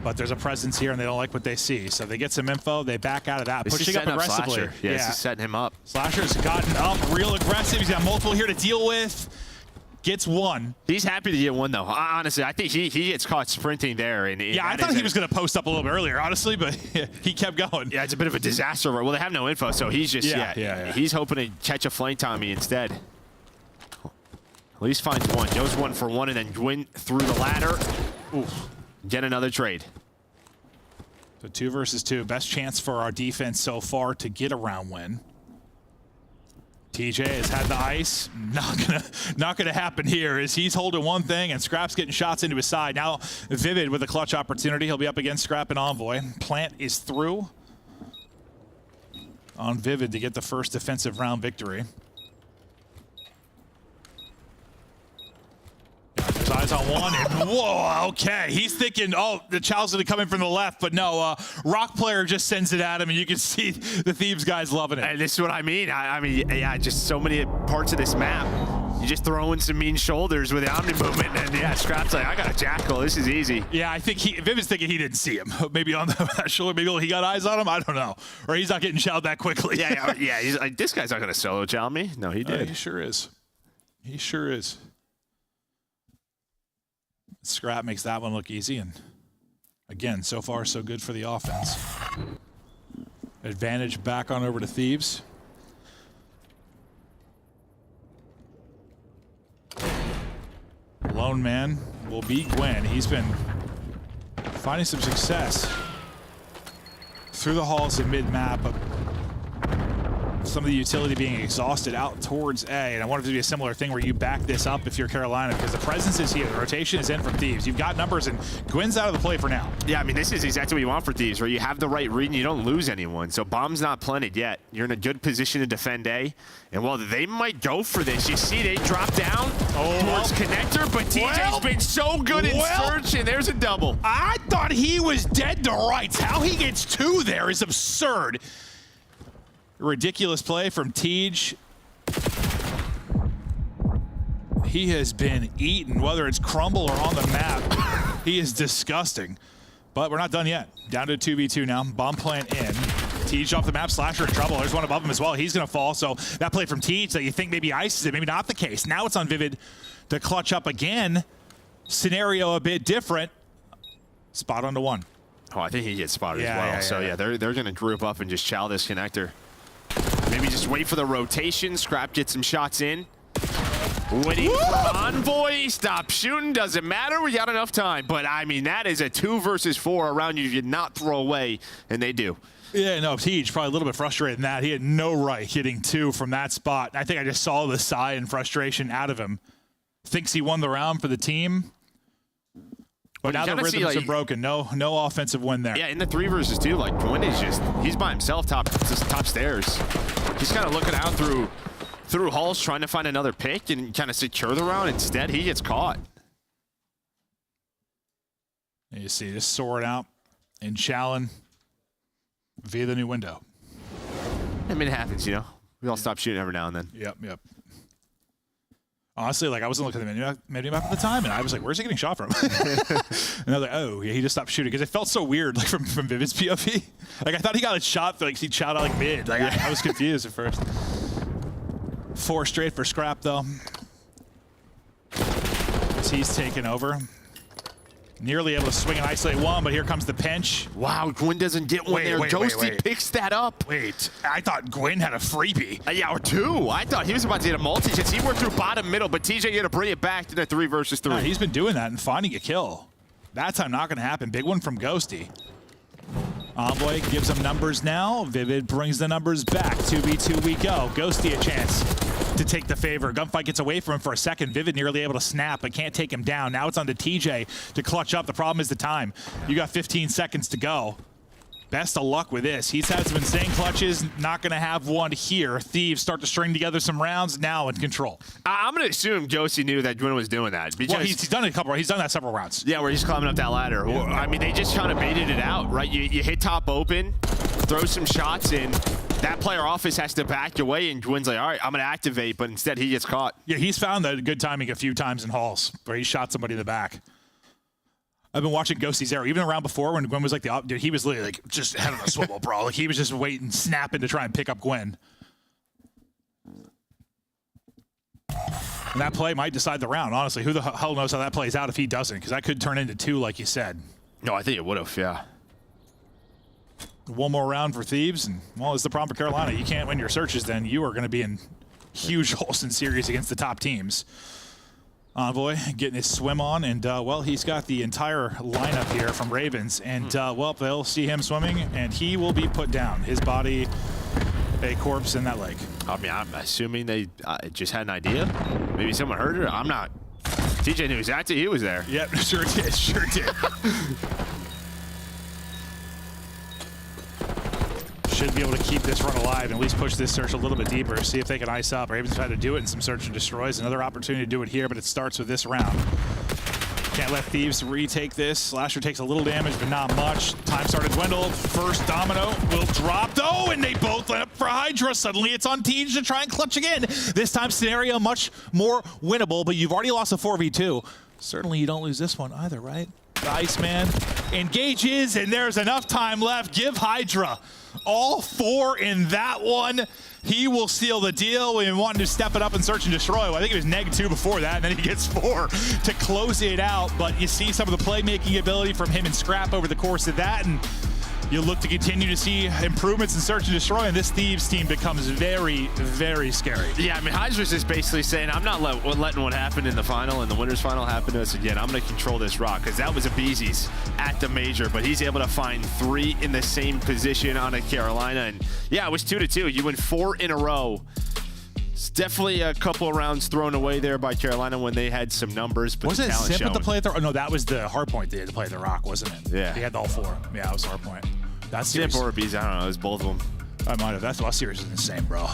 But there's a presence here and they don't like what they see. So they get some info, they back out of that. This pushing up aggressively. Slasher. Yeah, this is setting him up. Slasher's gotten up real aggressive. He's got multiple here to deal with. Gets one. He's happy to get one though. Honestly, I think he gets caught sprinting there. And yeah, I thought he was going to post up a little bit earlier, honestly, but he kept going. Yeah, it's a bit of a disaster. Well, they have no info, so he's just, he's hoping to catch a flank Tommy instead. At least finds one. Goes 1 for 1 and then Gwyn through the ladder. Oof. Get another trade. So 2 versus 2. Best chance for our defense so far to get a round win. TJ has had the ice. Not gonna happen here as he's holding one thing and Scrap's getting shots into his side. Now Vivid with a clutch opportunity. He'll be up against Scrap and Envoy. Plant is through on Vivid to get the first defensive round victory. There's eyes on one, and whoa, okay. He's thinking, oh, the child's going to come in from the left, but no, Rock player just sends it at him, and you can see the Thieves guys loving it. And this is what I mean. I mean, yeah, just so many parts of this map. You just throw in some mean shoulders with the Omni movement, and yeah, Scrap's like, I got a Jackal. This is easy. Yeah, I think Vivid's thinking he didn't see him. Maybe on that shoulder, maybe he got eyes on him. I don't know. Or he's not getting chowed that quickly. Yeah. He's like, this guy's not going to solo chow me. No, he did. He sure is. He sure is. Scrap makes that one look easy, and again, so far so good for the offense. Advantage back on over to Thieves. Lone man will be Gwen. He's been finding some success through the halls in mid-map, but some of the utility being exhausted out towards A, and I want it to be a similar thing where you back this up if you're Carolina, because the presence is here. The rotation is in from Thieves. You've got numbers, and Gwynn's out of the play for now. Yeah, I mean, this is exactly what you want for Thieves, where you have the right read and you don't lose anyone. So bomb's not planted yet. You're in a good position to defend A, and while they might go for this, you see they drop down towards connector, but TJ's been so good in search, and there's a double. I thought he was dead to rights. How he gets two there is absurd. Ridiculous play from Tej. He has been eaten, whether it's crumble or on the map. He is disgusting. But we're not done yet. Down to 2v2 now. Bomb plant in. Tej off the map. Slasher in trouble. There's one above him as well. He's going to fall. So that play from Tej that you think maybe ices it, maybe not the case. Now it's on Vivid to clutch up again. Scenario a bit different. Spot onto one. Oh, I think he gets spotted as well. So yeah, they're going to group up and just chow this connector. Maybe just wait for the rotation. Scrap gets some shots in. Waiting for Envoy. Stop shooting. Doesn't matter. We got enough time. But I mean, that is a 2 versus 4 around you did not throw away, and they do. Yeah, no, Tej probably a little bit frustrated in that. He had no right hitting 2 from that spot. I think I just saw the sigh and frustration out of him. Thinks he won the round for the team. But now the rhythms are broken. No offensive win there. Yeah, in the 3 versus 2, like Gwyn is just, he's by himself top stairs. He's kind of looking out through halls trying to find another pick and kind of secure the round. Instead, he gets caught. And you see this sword out and Challen via the new window. I mean, it happens, you know. We all stop shooting every now and then. Yep. Honestly, like, I wasn't looking at the menu map at the time, and I was like, where's he getting shot from? And I was like, oh, yeah, he just stopped shooting, because it felt so weird, like, from Vivid's POV. Like, I thought he got a shot, like, he shot out, like, mid. Like, I was confused at first. 4 straight for Scrap, though. As he's taken over. Nearly able to swing and isolate one, but here comes the pinch. Wow, Gwyn doesn't get one there. Ghosty picks that up. Wait, I thought Gwyn had a freebie. Yeah, or 2. I thought he was about to get a multi since he worked through bottom middle, but TJ had to bring it back to the 3 versus 3. No, he's been doing that and finding a kill. That time not going to happen. Big one from Ghosty. Envoy gives him numbers now. Vivid brings the numbers back. 2v2 we go. Ghosty a chance to take the favor. Gunfight gets away from him for a second. Vivid nearly able to snap, but can't take him down. Now it's on to TJ to clutch up. The problem is the time. You got 15 seconds to go. Best of luck with this. He's had some insane clutches. Not going to have one here. Thieves start to string together some rounds. Now in control. I'm going to assume Ghosty knew that Gwyn was doing that. Well, he's done it a couple. He's done that several rounds. Yeah, where he's climbing up that ladder. Yeah. I mean, they just kind of baited it out, right? You hit top open, throw some shots in. That player office has to back away, and Gwyn's like, all right, I'm going to activate, but instead he gets caught. Yeah, he's found that good timing a few times in halls where he shot somebody in the back. I've been watching Ghosty's arrow. Even around before when Gwyn was like dude, he was literally like just head on a swivel, bro. Like he was just waiting, snapping to try and pick up Gwyn. And that play might decide the round, honestly. Who the hell knows how that plays out if he doesn't? Because that could turn into 2, like you said. No, I think it would have, yeah. One more round for Thieves, and well, it's the problem for Carolina. You can't win your searches, then you are going to be in huge holes in series against the top teams. Envoy getting his swim on, and well, he's got the entire lineup here from Ravens, and well, they'll see him swimming, and he will be put down. His body, a corpse in that lake. I mean, I'm assuming they just had an idea. Maybe someone heard it. I'm not. TJ knew exactly he was there. Yep, sure did. Should be able to keep this run alive and at least push this search a little bit deeper, see if they can ice up. Ravens tried to do it in some search and destroys. Another opportunity to do it here, but it starts with this round. Can't let Thieves retake this. Slasher takes a little damage, but not much. Time started to dwindle. First domino will drop, though, and they both land up for Hydra. Suddenly it's on Tej to try and clutch again. This time scenario much more winnable, but you've already lost a 4v2. Certainly you don't lose this one either, right? The Iceman engages, and there's enough time left. Give Hydra all 4 in that one. He will seal the deal. We wanted to step it up and search and destroy. Well, I think it was -2 before that, and then he gets 4 to close it out. But you see some of the playmaking ability from him and Scrap over the course of that, and you look to continue to see improvements in search and destroy, and this Thieves team becomes very, very scary. Yeah, I mean, Hydra's just basically saying, I'm not letting what happened in the final and the winners final happen to us again. I'm going to control this rock, because that was a Beezy's at the major, but he's able to find 3 in the same position on a Carolina. And yeah, it was 2-2. You win 4 in a row. It's definitely a couple of rounds thrown away there by Carolina when they had some numbers. But was it Zip at the play at the? Oh, no, that was the Hardpoint they had to play at the Rock, wasn't it? Yeah. He had all 4. Yeah, it was Hardpoint. That's Zip or Beezy, I don't know. It was both of them. I might have. That series is insane, bro.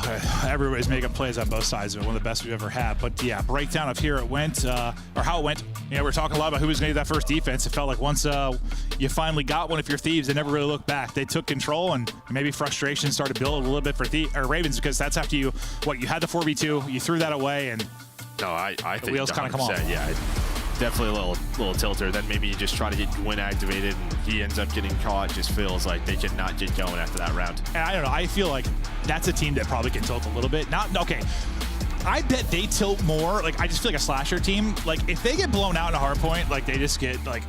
Everybody's making plays on both sides of it. One of the best we've ever had. But yeah, breakdown of here it went, or how it went. You know, we're talking a lot about who was going to get that first defense. It felt like once you finally got one of your Thieves, they never really looked back. They took control, and maybe frustration started to build a little bit for Ravens, because that's after you had the 4v2, you threw that away, and no, I think the wheels kind of come off. Yeah, definitely a little tilter. Then maybe you just try to get Gwyn activated, and he ends up getting caught. Just feels like they cannot get going after that round. And I don't know. I feel like that's a team that probably can tilt a little bit. I bet they tilt more. Like, I just feel like a slasher team. Like, if they get blown out in a hard point, like they just get like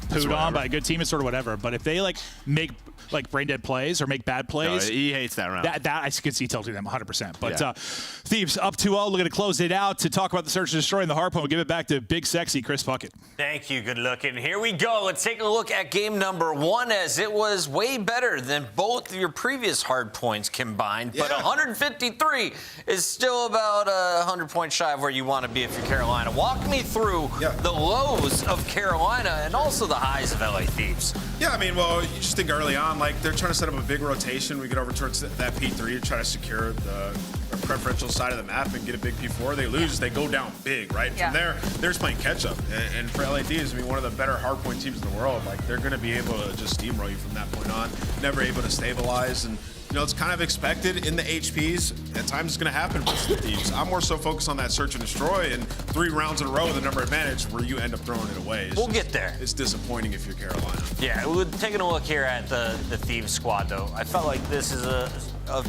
pooed on by a good team, it's sort of whatever. But if they like make like brain dead plays or make bad plays, no, he hates that round. That I could see tilting them 100%. But Thieves up 2-0, looking to close it out. To talk about the search and destroy and the hard point, we'll give it back to big sexy Chris Puckett. Thank you, good looking. Here we go. Let's take a look at game number 1, as it was way better than both of your previous hard points combined. But 153 is still about 100 points shy of where you want to be if you're Carolina. Walk me through the lows of Carolina and also the highs of LA Thieves. Yeah, I mean, well, you just think early on, like, they're trying to set up a big rotation. We get over towards that P3 to try to secure the preferential side of the map and get a big P4. They lose, they go down big, right? From there, they're just playing catch-up. And for LA Thieves, I mean, one of the better hardpoint teams in the world, like, they're going to be able to just steamroll you from that point on. Never able to stabilize. And, you know, it's kind of expected in the HPs. At times it's going to happen with the Thieves. I'm more so focused on that search and destroy, and 3 rounds in a row with a number advantage where you end up throwing it away. We'll get there. It's disappointing if you're Carolina. Yeah, we're taking a look here at the Thieves squad, though. I felt like this is a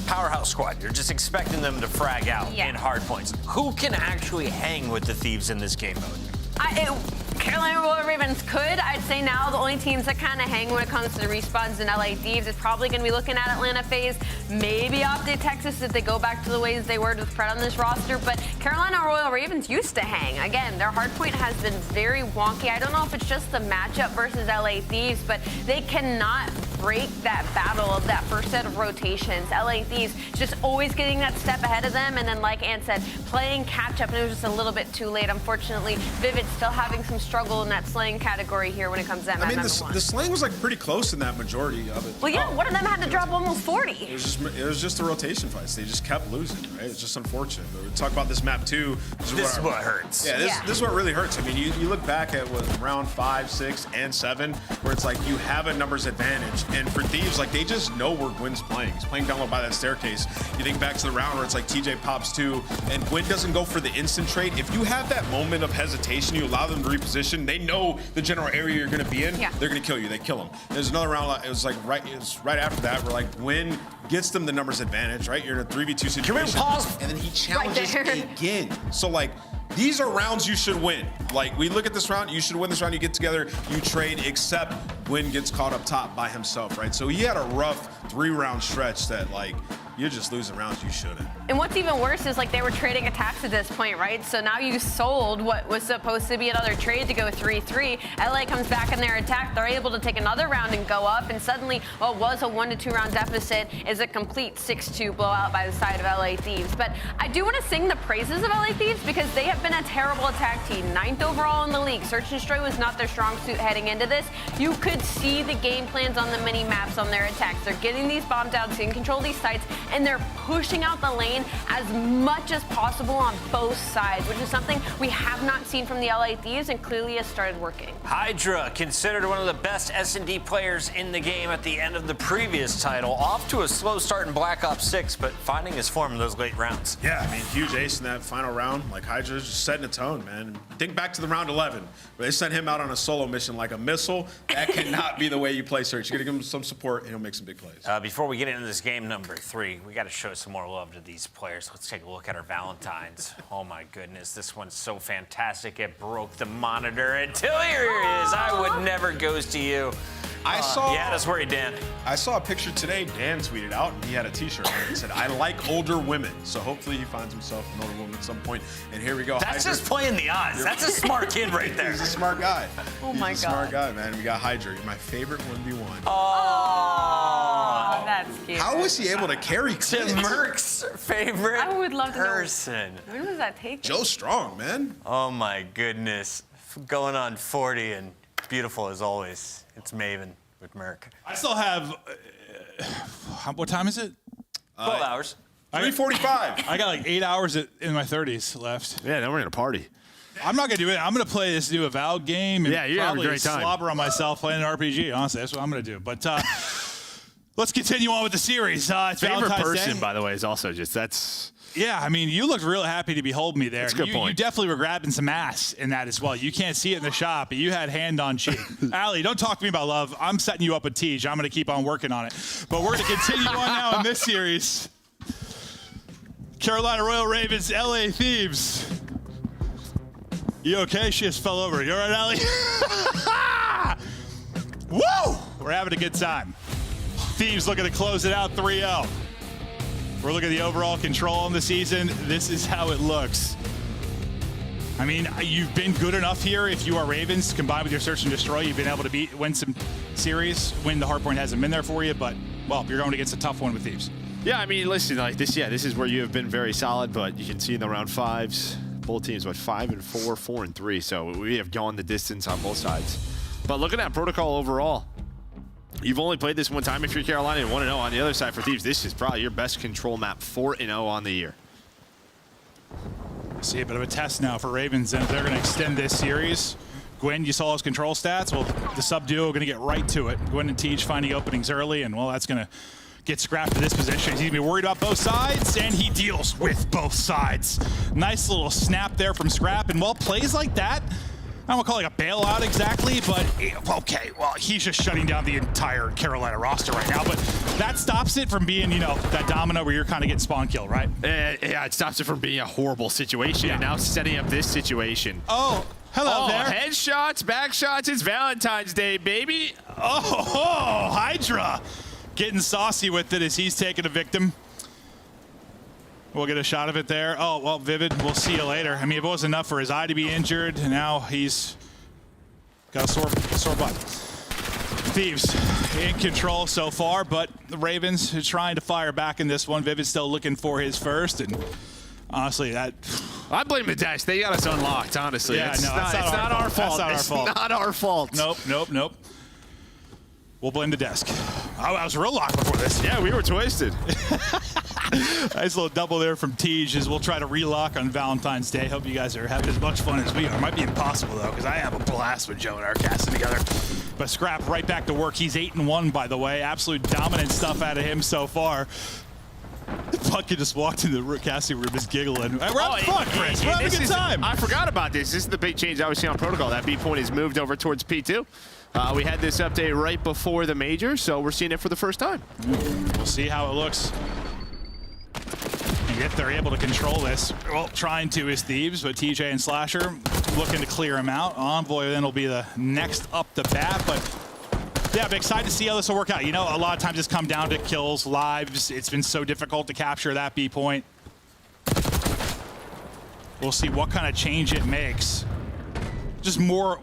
powerhouse squad. You're just expecting them to frag out in hard points. Who can actually hang with the Thieves in this game mode? Carolina Royal Ravens could. I'd say now the only teams that kind of hang when it comes to the respawns in LA Thieves is probably going to be looking at Atlanta FaZe, maybe Optic Texas if they go back to the ways they were with Fred on this roster. But Carolina Royal Ravens used to hang. Again, their hardpoint has been very wonky. I don't know if it's just the matchup versus LA Thieves, but they cannot break that battle of that first set of rotations. LA Thieves just always getting that step ahead of them, and then like Ann said, playing catch up, and it was just a little bit too late. Unfortunately, Vivid still having some struggle in that slaying category here when it comes to that map. I mean, the slaying was like pretty close in that majority of it. Well, yeah, one of them had to drop almost 40. It was just the rotation fights. They just kept losing, right? It's just unfortunate. But we talk about this map too. This is what hurts. Yeah, this is what really hurts. I mean, you look back at round 5, 6, and 7, where it's like you have a numbers advantage. And for Thieves, like, they just know where Gwyn's playing. He's playing down low by that staircase. You think back to the round where it's like TJ pops 2, and Gwyn doesn't go for the instant trade. If you have that moment of hesitation, you allow them to reposition. They know the general area you're going to be in. Yeah. They're going to kill you. They kill them. There's another round. It was right after that where like Gwyn gets them the numbers advantage. Right, you're in a 3v2 situation. Can we pause? And then he challenges again. So like, these are rounds you should win. Like, we look at this round, you should win this round. You get together, you trade, except Gwyn gets caught up top by himself, right? So he had a rough 3-round stretch that, like, you're just losing rounds you shouldn't. And what's even worse is like they were trading attacks at this point, right? So now you sold what was supposed to be another trade to go 3-3. LA comes back in their attack. They're able to take another round and go up. And suddenly what was a 1 to 2 round deficit is a complete 6-2 blowout by the side of LA Thieves. But I do want to sing the praises of LA Thieves because they have been a terrible attack team. 9th overall in the league. Search and destroy was not their strong suit heading into this. You could see the game plans on the mini maps on their attacks. They're getting these bombs out, taking control of these sites, and they're pushing out the lane as much as possible on both sides, which is something we have not seen from the LA Thieves and clearly has started working. Hydra, considered one of the best S&D players in the game at the end of the previous title, off to a slow start in Black Ops 6, but finding his form in those late rounds. Yeah, I mean, huge ace in that final round. Like, Hydra's just setting a tone, man. Think back to the round 11, where they sent him out on a solo mission like a missile. That cannot be the way you play Search. You gotta give him some support, and he'll make some big plays. Before we get into this game number 3, we got to show some more love to these players. Let's take a look at our Valentines. Oh my goodness, this one's so fantastic. It broke the monitor until here it is. I would never goes to you. I saw. Yeah, that's worried, Dan. I saw a picture today. Dan tweeted out, and he had a T-shirt on it that said, "I like older women." So hopefully he finds himself an older woman at some point. And here we go. That's just playing the odds. That's a smart kid right there. He's a smart guy. Oh my He's a God. smart guy, man. We got Hydra, my favorite 1v1. Oh, that's cute. How was he able to carry To Clint? Merc's favorite I would love to know. person. When was that taken? Joe Strong, man. Oh my goodness. Going on 40 and beautiful as always. It's Maven with Merc. I still have. What time is it? 12 hours. 3:45. I got like 8 hours in my 30s left. Yeah, then we're gonna party. I'm not gonna do it. I'm gonna play this new Avowed game and Yeah, you're having a probably great time. slobber on myself playing an RPG. Honestly, that's what I'm gonna do. But let's continue on with the series. It's Favorite Valentine's person, Day. by the way, is also just that's. Yeah, I mean, you looked real happy to behold me there. That's a good You point. definitely were grabbing some ass in that as well. You can't see it in the shop, but you had hand on cheek. Allie, don't talk to me about love. I'm setting you up with Tej. I'm going to keep on working on it. But we're going to continue on now in this series. Carolina Royal Ravens, LA Thieves. You okay? She just fell over. You all right, Allie? Woo! We're having a good time. Thieves looking to close it out 3-0. We're looking at the overall control in the season. This is how it looks. I mean, you've been good enough here. If you are Ravens, combined with your search and destroy, you've been able to win some series when the hardpoint hasn't been there for you. But, well, you're going against a tough one with Thieves. Yeah, I mean, listen, like this. Yeah, this is where you have been very solid. But you can see in the round fives, both teams 5-4, 4-3. So we have gone the distance on both sides. But looking at protocol overall. You've only played this one time if you're Carolina and 1-0 on the other side for Thieves. This is probably your best control map, 4-0 on the year. See a bit of a test now for Ravens, and if they're going to extend this series. Gwen, you saw his control stats. Well, the sub-duo are going to get right to it. Gwen and Tej finding openings early, and, well, that's going to get scrapped to this position. He's going to be worried about both sides, and he deals with both sides. Nice little snap there from Scrap, and, well, plays like that, I don't want to call it a bailout exactly, but okay, well, he's just shutting down the entire Carolina roster right now, but that stops it from being, that domino where you're kind of getting spawn killed, right? Yeah, it stops it from being a horrible situation. Yeah. And now setting up this situation. Oh, hello there. Headshots, back shots. It's Valentine's Day, baby. Oh, Hydra getting saucy with it as he's taking a victim. We'll get a shot of it there. Oh, well, Vivid, we'll see you later. I mean, if it wasn't enough for his eye to be injured, now he's got a sore butt. Thieves in control so far, but the Ravens are trying to fire back in this one. Vivid's still looking for his first, and honestly, I blame the Dash. They got us unlocked, honestly. Yeah, It's no, not our fault. That's not our fault. It's not our fault. Nope. We'll blame the desk. I was real locked before this. Yeah, we were twisted. Nice little double there from Tej as we'll try to relock on Valentine's Day. Hope you guys are having as much fun as we are. It might be impossible, though, because I have a blast with Joe and our casting together. But Scrap right back to work. He's 8-1, by the way. Absolute dominant stuff out of him so far. Pucky just walked into the casting room just giggling. We're having fun, Chris. We're having a good time. I forgot about this. This is the big change I was seeing on protocol. That B point is moved over towards P2. We had this update right before the major, so we're seeing it for the first time. We'll see how it looks. And if they're able to control this, well, trying to is Thieves, but TJ and Slasher looking to clear him out. Envoy then will be the next up the bat, but yeah, I'm excited to see how this will work out. A lot of times it's come down to kills, lives. It's been so difficult to capture that B point. We'll see what kind of change it makes. Just more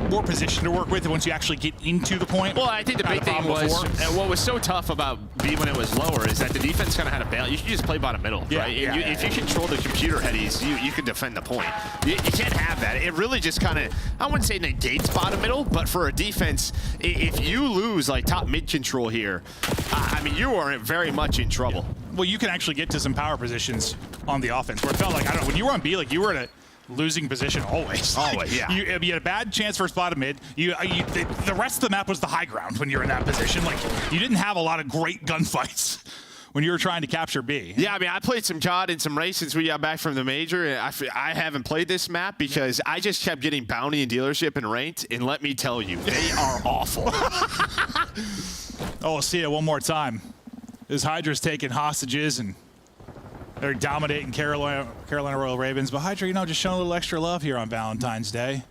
more position to work with once you actually get into the point. Well, I think the big thing was, what was so tough about B when it was lower is that the defense kind of had a bail. You can just play bottom middle, right? If you control the computer headies, you can defend the point. You can't have that. It really just kind of, I wouldn't say negates bottom middle, but for a defense, if you lose like top mid control here, I mean, you are very much in trouble. Yeah. Well, you can actually get to some power positions on the offense where it felt like, I don't know, when you were on B, like you were in a losing position always. Always, yeah. You had a bad chance for spot of mid. The rest of the map was the high ground when you're in that position. Like, you didn't have a lot of great gunfights when you were trying to capture B. Yeah, I mean, I played some COD and some race since we got back from the major. And I haven't played this map because I just kept getting bounty and dealership and ranked. And let me tell you, they are awful. Oh, we'll see it one more time. This Hydra's taking hostages and they're dominating Carolina Royal Ravens. But Hydra, just showing a little extra love here on Valentine's Day.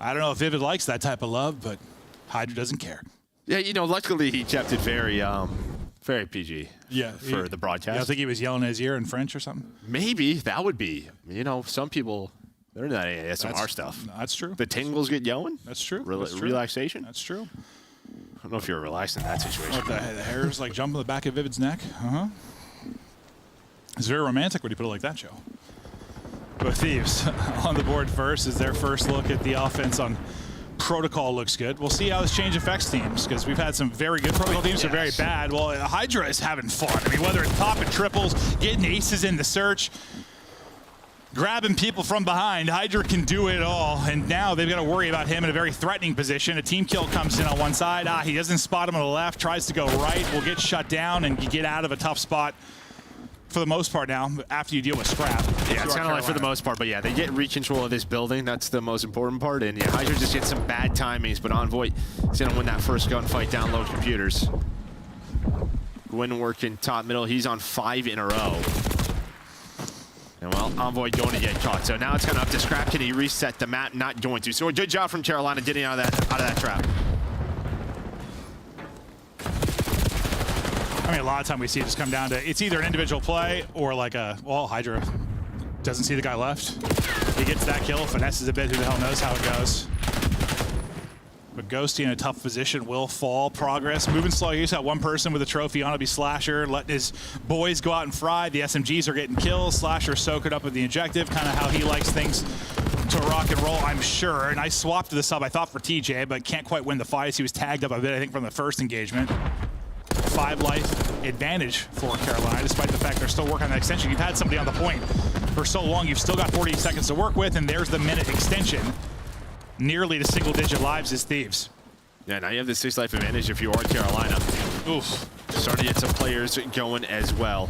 I don't know if Vivid likes that type of love, but Hydra doesn't care. Yeah, you know, luckily he kept it very PG. Yeah, for the broadcast. I think he was yelling in his ear in French or something. Maybe that would be. You know, some people they're not ASMR stuff. That's true. The tingles get going. That's true. Relaxation. That's true. I don't know if you're relaxed in that situation. What, the hairs like jump on the back of Vivid's neck? It's very romantic when you put it like that, Joe. But Thieves on the board first is their first look at the offense on Protocol. Looks good. We'll see how this change affects teams, because we've had some very good Protocol teams or very bad. Well, Hydra is having fun. I mean, whether it's popping triples, getting aces in the search, grabbing people from behind, Hydra can do it all. And now they've got to worry about him in a very threatening position. A team kill comes in on one side. He doesn't spot him on the left, tries to go right, will get shut down, and you get out of a tough spot for the most part now after you deal with Scrap. Yeah, it's kind of like for the most part, but yeah, they get recontrol of this building. That's the most important part. And yeah, Hydra just gets some bad timings, but Envoy is going to win that first gunfight down low computers. Gwyn working top middle. He's on 5 in a row. And well, Envoy going to get caught. So now it's kind of up to Scrap. Can he reset the map? Not going to. So a good job from Carolina getting out of that trap. I mean, a lot of time we see it just come down to, it's either an individual play or like Hydra doesn't see the guy left. He gets that kill, finesses a bit, who the hell knows how it goes. But Ghosty in a tough position will fall. Progress, moving slow. He's got one person with a trophy on to be Slasher, letting his boys go out and fry. The SMGs are getting kills. Slasher soaking up with the objective, kind of how he likes things to rock and roll, I'm sure. Nice swap to the sub, I thought, for TJ, but can't quite win the fight. He was tagged up a bit, I think, from the first engagement. 5 life advantage for Carolina, despite the fact they're still working on that extension. You've had somebody on the point for so long, you've still got 48 seconds to work with, and there's the minute extension. Nearly to single-digit lives as Thieves. Yeah, now you have the 6 life advantage if you are Carolina. Oof. Starting to get some players going as well.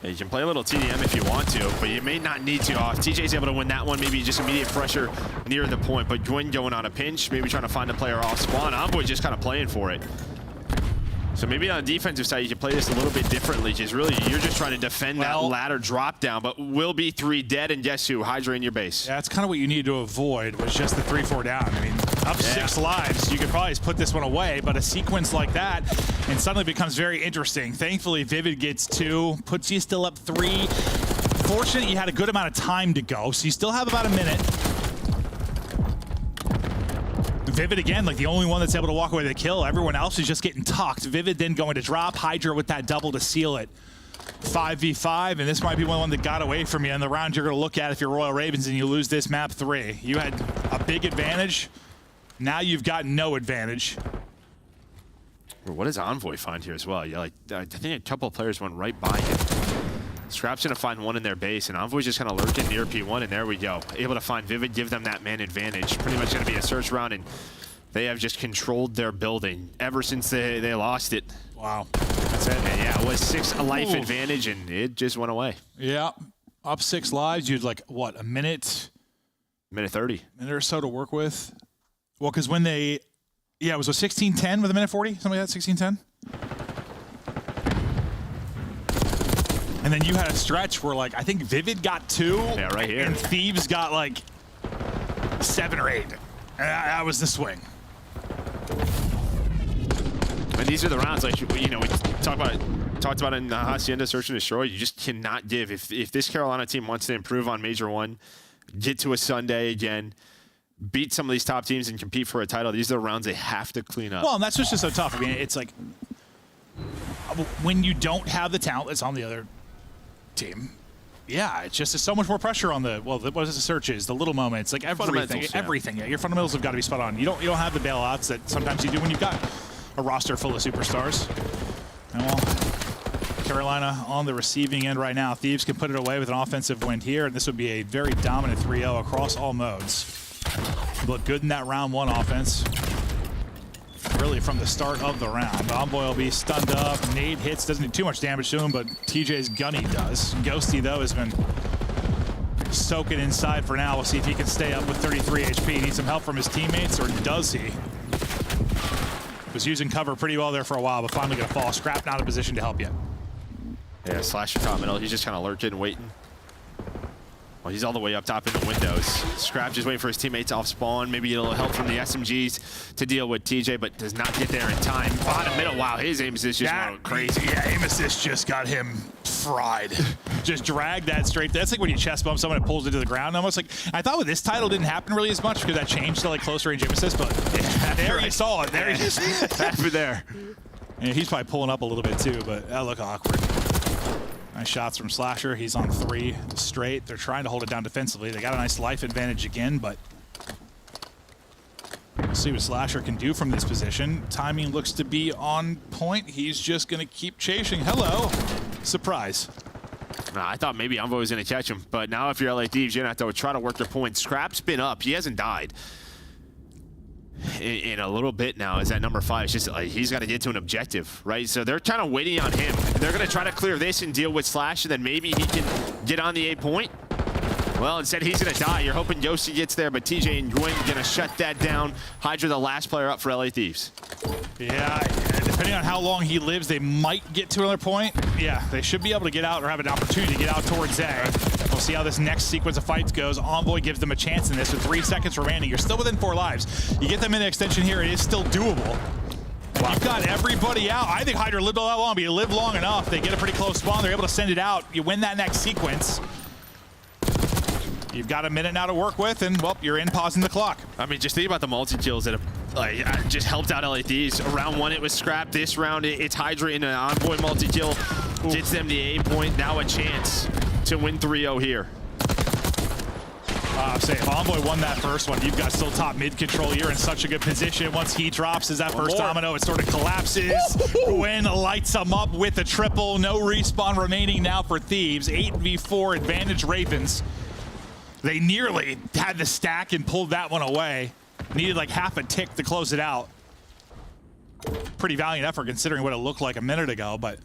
Yeah, you can play a little TDM if you want to, but you may not need to. TJ's able to win that one, maybe just immediate pressure near the point, but Gwyn going on a pinch, maybe trying to find a player off spawn. Envoy just kind of playing for it. So maybe on the defensive side, you can play this a little bit differently, because really you're just trying to defend that ladder drop down, but will be 3 dead, and guess who? Hydra in your base. Yeah, that's kind of what you need to avoid, was just the 3-4 down. I mean, up 6 lives, you could probably just put this one away, but a sequence like that, and suddenly becomes very interesting. Thankfully, Vivid gets 2, puts you still up 3. Fortunate you had a good amount of time to go, so you still have about a minute. Vivid again, like the only one that's able to walk away with a kill. Everyone else is just getting tucked. Vivid then going to drop. Hydra with that double to seal it. 5v5, and this might be one that got away from you in the round you're going to look at if you're Royal Ravens and you lose this map 3. You had a big advantage. Now you've got no advantage. What does Envoy find here as well? Yeah, like I think a couple of players went right by him. Scrap's going to find one in their base, and Envoy's just kind of lurking near P1, and there we go. Able to find Vivid, give them that man advantage. Pretty much going to be a search round, and they have just controlled their building ever since they lost it. Wow. That's it. And yeah, it was 6 life advantage, and it just went away. Yeah. Up 6 lives. You'd like, what, a minute? Minute 30. Minute or so to work with. Well, because when they, yeah, it was a 16-10 with a minute 40? Something like that, 16-10? And then you had a stretch where, like, I think Vivid got 2. Yeah, right here. And Thieves got, like, 7 or 8. And that was the swing. And these are the rounds, like, you know, we talked about it in Hacienda Search and Destroy. You just cannot give. If this Carolina team wants to improve on Major 1, get to a Sunday again, beat some of these top teams and compete for a title, these are the rounds they have to clean up. Well, and that's just so tough. I mean, it's like when you don't have the talent that's on the other team, yeah, it's just so much more pressure on the, well, what is the searches, the little moments, like everything. Yeah, your fundamentals have got to be spot on. You don't have the bailouts that sometimes you do when you've got a roster full of superstars. And well, Carolina on the receiving end right now. Thieves can put it away with an offensive win here, and this would be a very dominant 3-0 across all modes. Look good in that round 1 offense. Really from the start of the round. Envoy will be stunned up. Nade hits, doesn't do too much damage to him, but TJ's gunny does. Ghosty, though, has been soaking inside for now. We'll see if he can stay up with 33 HP. Needs some help from his teammates, or does he? Was using cover pretty well there for a while, but finally going to fall. Scrap not in a position to help yet. Yeah, Slasher top middle. He's just kind of lurking, waiting. Well, he's all the way up top in the windows. Scrap just waiting for his teammates off spawn. Maybe a little help from the SMGs to deal with TJ, but does not get there in time. Bottom middle, wow, his aim assist just went crazy. Yeah, aim assist just got him fried. Just dragged that straight. That's like when you chest bump someone and pulls it to the ground almost. Like, I thought with this title didn't happen really as much because that changed to like close range aim assist, but there you saw it. There you just happened there. Yeah, he's probably pulling up a little bit too, but that looked awkward. Nice shots from Slasher. He's on 3 straight. They're trying to hold it down defensively. They got a nice life advantage again, but we'll see what Slasher can do from this position. Timing looks to be on point. He's just going to keep chasing. Hello. Surprise. I thought maybe Envoy was going to catch him, but now if you're LA Thieves, you're going to have to try to work their point. Scrap's been up. He hasn't died in a little bit now. Is at number 5. It's just like he's got to get to an objective, right? So they're kind of waiting on him. They're going to try to clear this and deal with Slash, and then maybe he can get on the 8 point. Well, instead he's going to die. You're hoping Yossi gets there, but TJ and Gwen going to shut that down. Hydra, the last player up for LA Thieves. Yeah, depending on how long he lives, they might get to another point. Yeah, they should be able to get out or have an opportunity to get out towards A. We'll see how this next sequence of fights goes. Envoy gives them a chance in this with 3 seconds remaining. You're still within 4 lives. You get them in the extension here, it is still doable. You've got everybody out. I think Hydra lived all that long, but you live long enough, they get a pretty close spawn, they're able to send it out. You win that next sequence. You've got a minute now to work with, and, well, you're in pausing the clock. I mean, just think about the multi-kills that have just helped out LA Thieves. Round 1, it was Scrap. This round, it's Hydra in an Envoy multi-kill. Gets them the 8 point. Now a chance to win 3-0 here. Say, if Envoy won that first one, you've got still top mid control. You're in such a good position. Once he drops as that first domino, it sort of collapses. Gwen lights them up with a triple. No respawn remaining now for Thieves. 8v4 advantage Ravens. They nearly had the stack and pulled that one away. Needed like half a tick to close it out. Pretty valiant effort considering what it looked like a minute ago, but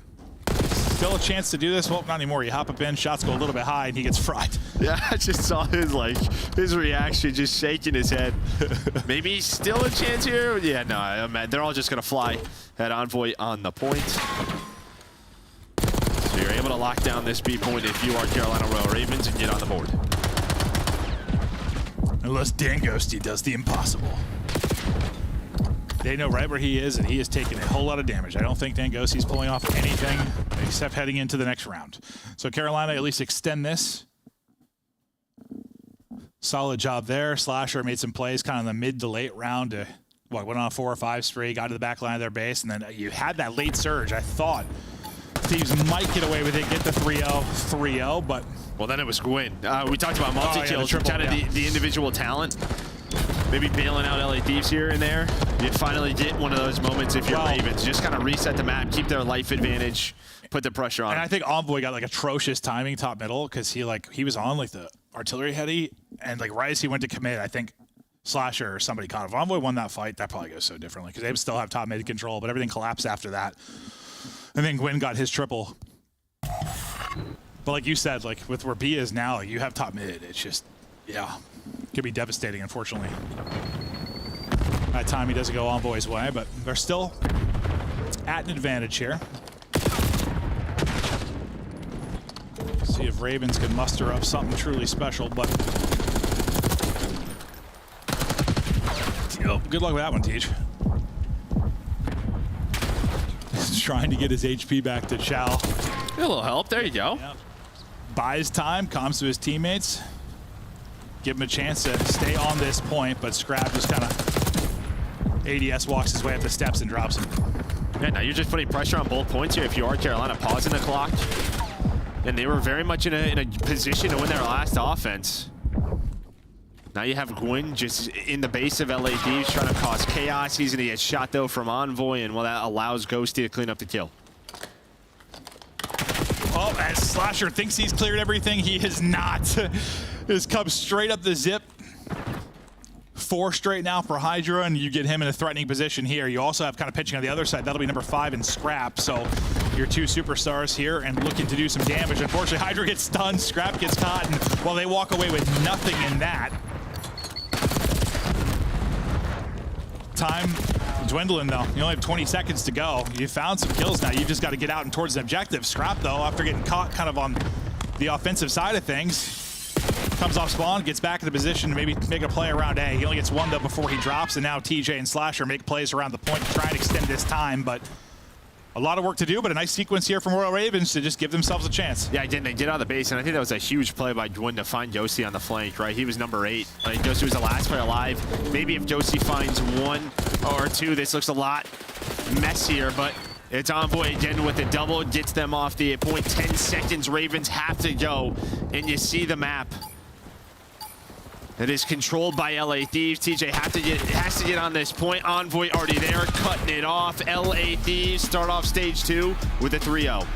still a chance to do this. Well, not anymore. You hop up in, shots go a little bit high, and he gets fried. Yeah, I just saw his reaction, just shaking his head. Maybe still a chance here? Yeah, no, man, they're all just going to fly at Envoy on the point. So you're able to lock down this B point if you are Carolina Royal Ravens and get on the board. Unless Dan Ghosty does the impossible. They know right where he is, and he is taking a whole lot of damage. I don't think Dan Ghosty's pulling off anything except heading into the next round. So Carolina at least extend this. Solid job there. Slasher made some plays kind of in the mid to late round to, went on a 4 or 5 spree, got to the back line of their base, and then you had that late surge. I thought Thieves might get away with it, get the 3-0, but... Well, then it was Gwyn. We talked about multi-kills, kind of the individual talent. Maybe bailing out LA Thieves here and there. You finally get one of those moments if you're Ravens. Just kind of reset the map, keep their life advantage, put the pressure on. And I think Envoy got like atrocious timing top middle because he was on like the artillery heady, and like right as he went to commit, I think Slasher or somebody caught him. If Envoy won that fight, that probably goes so differently because they would still have top mid control, but everything collapsed after that. And then Gwyn got his triple. But like you said, like with where B is now, like you have top mid. It's just, yeah, could be devastating, unfortunately. That time he doesn't go Envoy's way, but they're still at an advantage here. See if Ravens can muster up something truly special, but good luck with that one, Teach. He's trying to get his HP back to Chow. A little help, there you go. Yep. Buys time, calms to his teammates. Give him a chance to stay on this point, but Scrap just kind of ADS walks his way up the steps and drops him. Yeah, now you're just putting pressure on both points here. If you are Carolina, pausing the clock. And they were very much in a position to win their last offense. Now you have Gwyn just in the base of LA Thieves trying to cause chaos. He's going to get shot, though, from Envoy, and, well, that allows Ghosty to clean up the kill. Oh, as Slasher thinks he's cleared everything, he is not. Just comes straight up the zip. 4 straight now for Hydra, and you get him in a threatening position here. You also have kind of pitching on the other side. That'll be number 5 in Scrap. So your 2 superstars here and looking to do some damage. Unfortunately, Hydra gets stunned, Scrap gets caught, and well, they walk away with nothing in that. Time dwindling, though. You only have 20 seconds to go. You found some kills now. You've just got to get out and towards the objective. Scrap, though, after getting caught kind of on the offensive side of things, comes off spawn, gets back in the position to maybe make a play around A. He only gets one though before he drops, and now TJ and Slasher make plays around the point to try and extend this time, but a lot of work to do, but a nice sequence here from Royal Ravens to just give themselves a chance. Yeah, they get out of the base, and I think that was a huge play by Dwin to find Josie on the flank, right? He was number 8. I think Josie was the last player alive. Maybe if Josie finds 1 or 2, this looks a lot messier, but it's Envoy again with the double, gets them off the point. 10 seconds, Ravens have to go, and you see the map. It is controlled by LA Thieves. TJ has to get on this point. Envoy already there, cutting it off. LA Thieves start off stage 2 with a 3-0.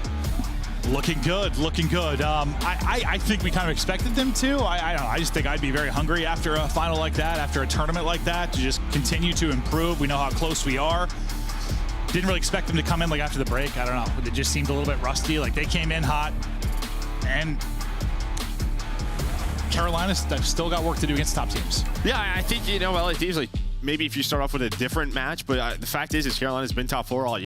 Looking good, looking good. I think we kind of expected them to. I don't know. I just think I'd be very hungry after a final like that, after a tournament like that, to just continue to improve. We know how close we are. Didn't really expect them to come in like after the break. I don't know. It just seemed a little bit rusty. Like they came in hot, and Carolina's still got work to do against top teams. Yeah, I think, LA Thieves, like, maybe if you start off with a different match, but the fact is Carolina's been top 4 all year.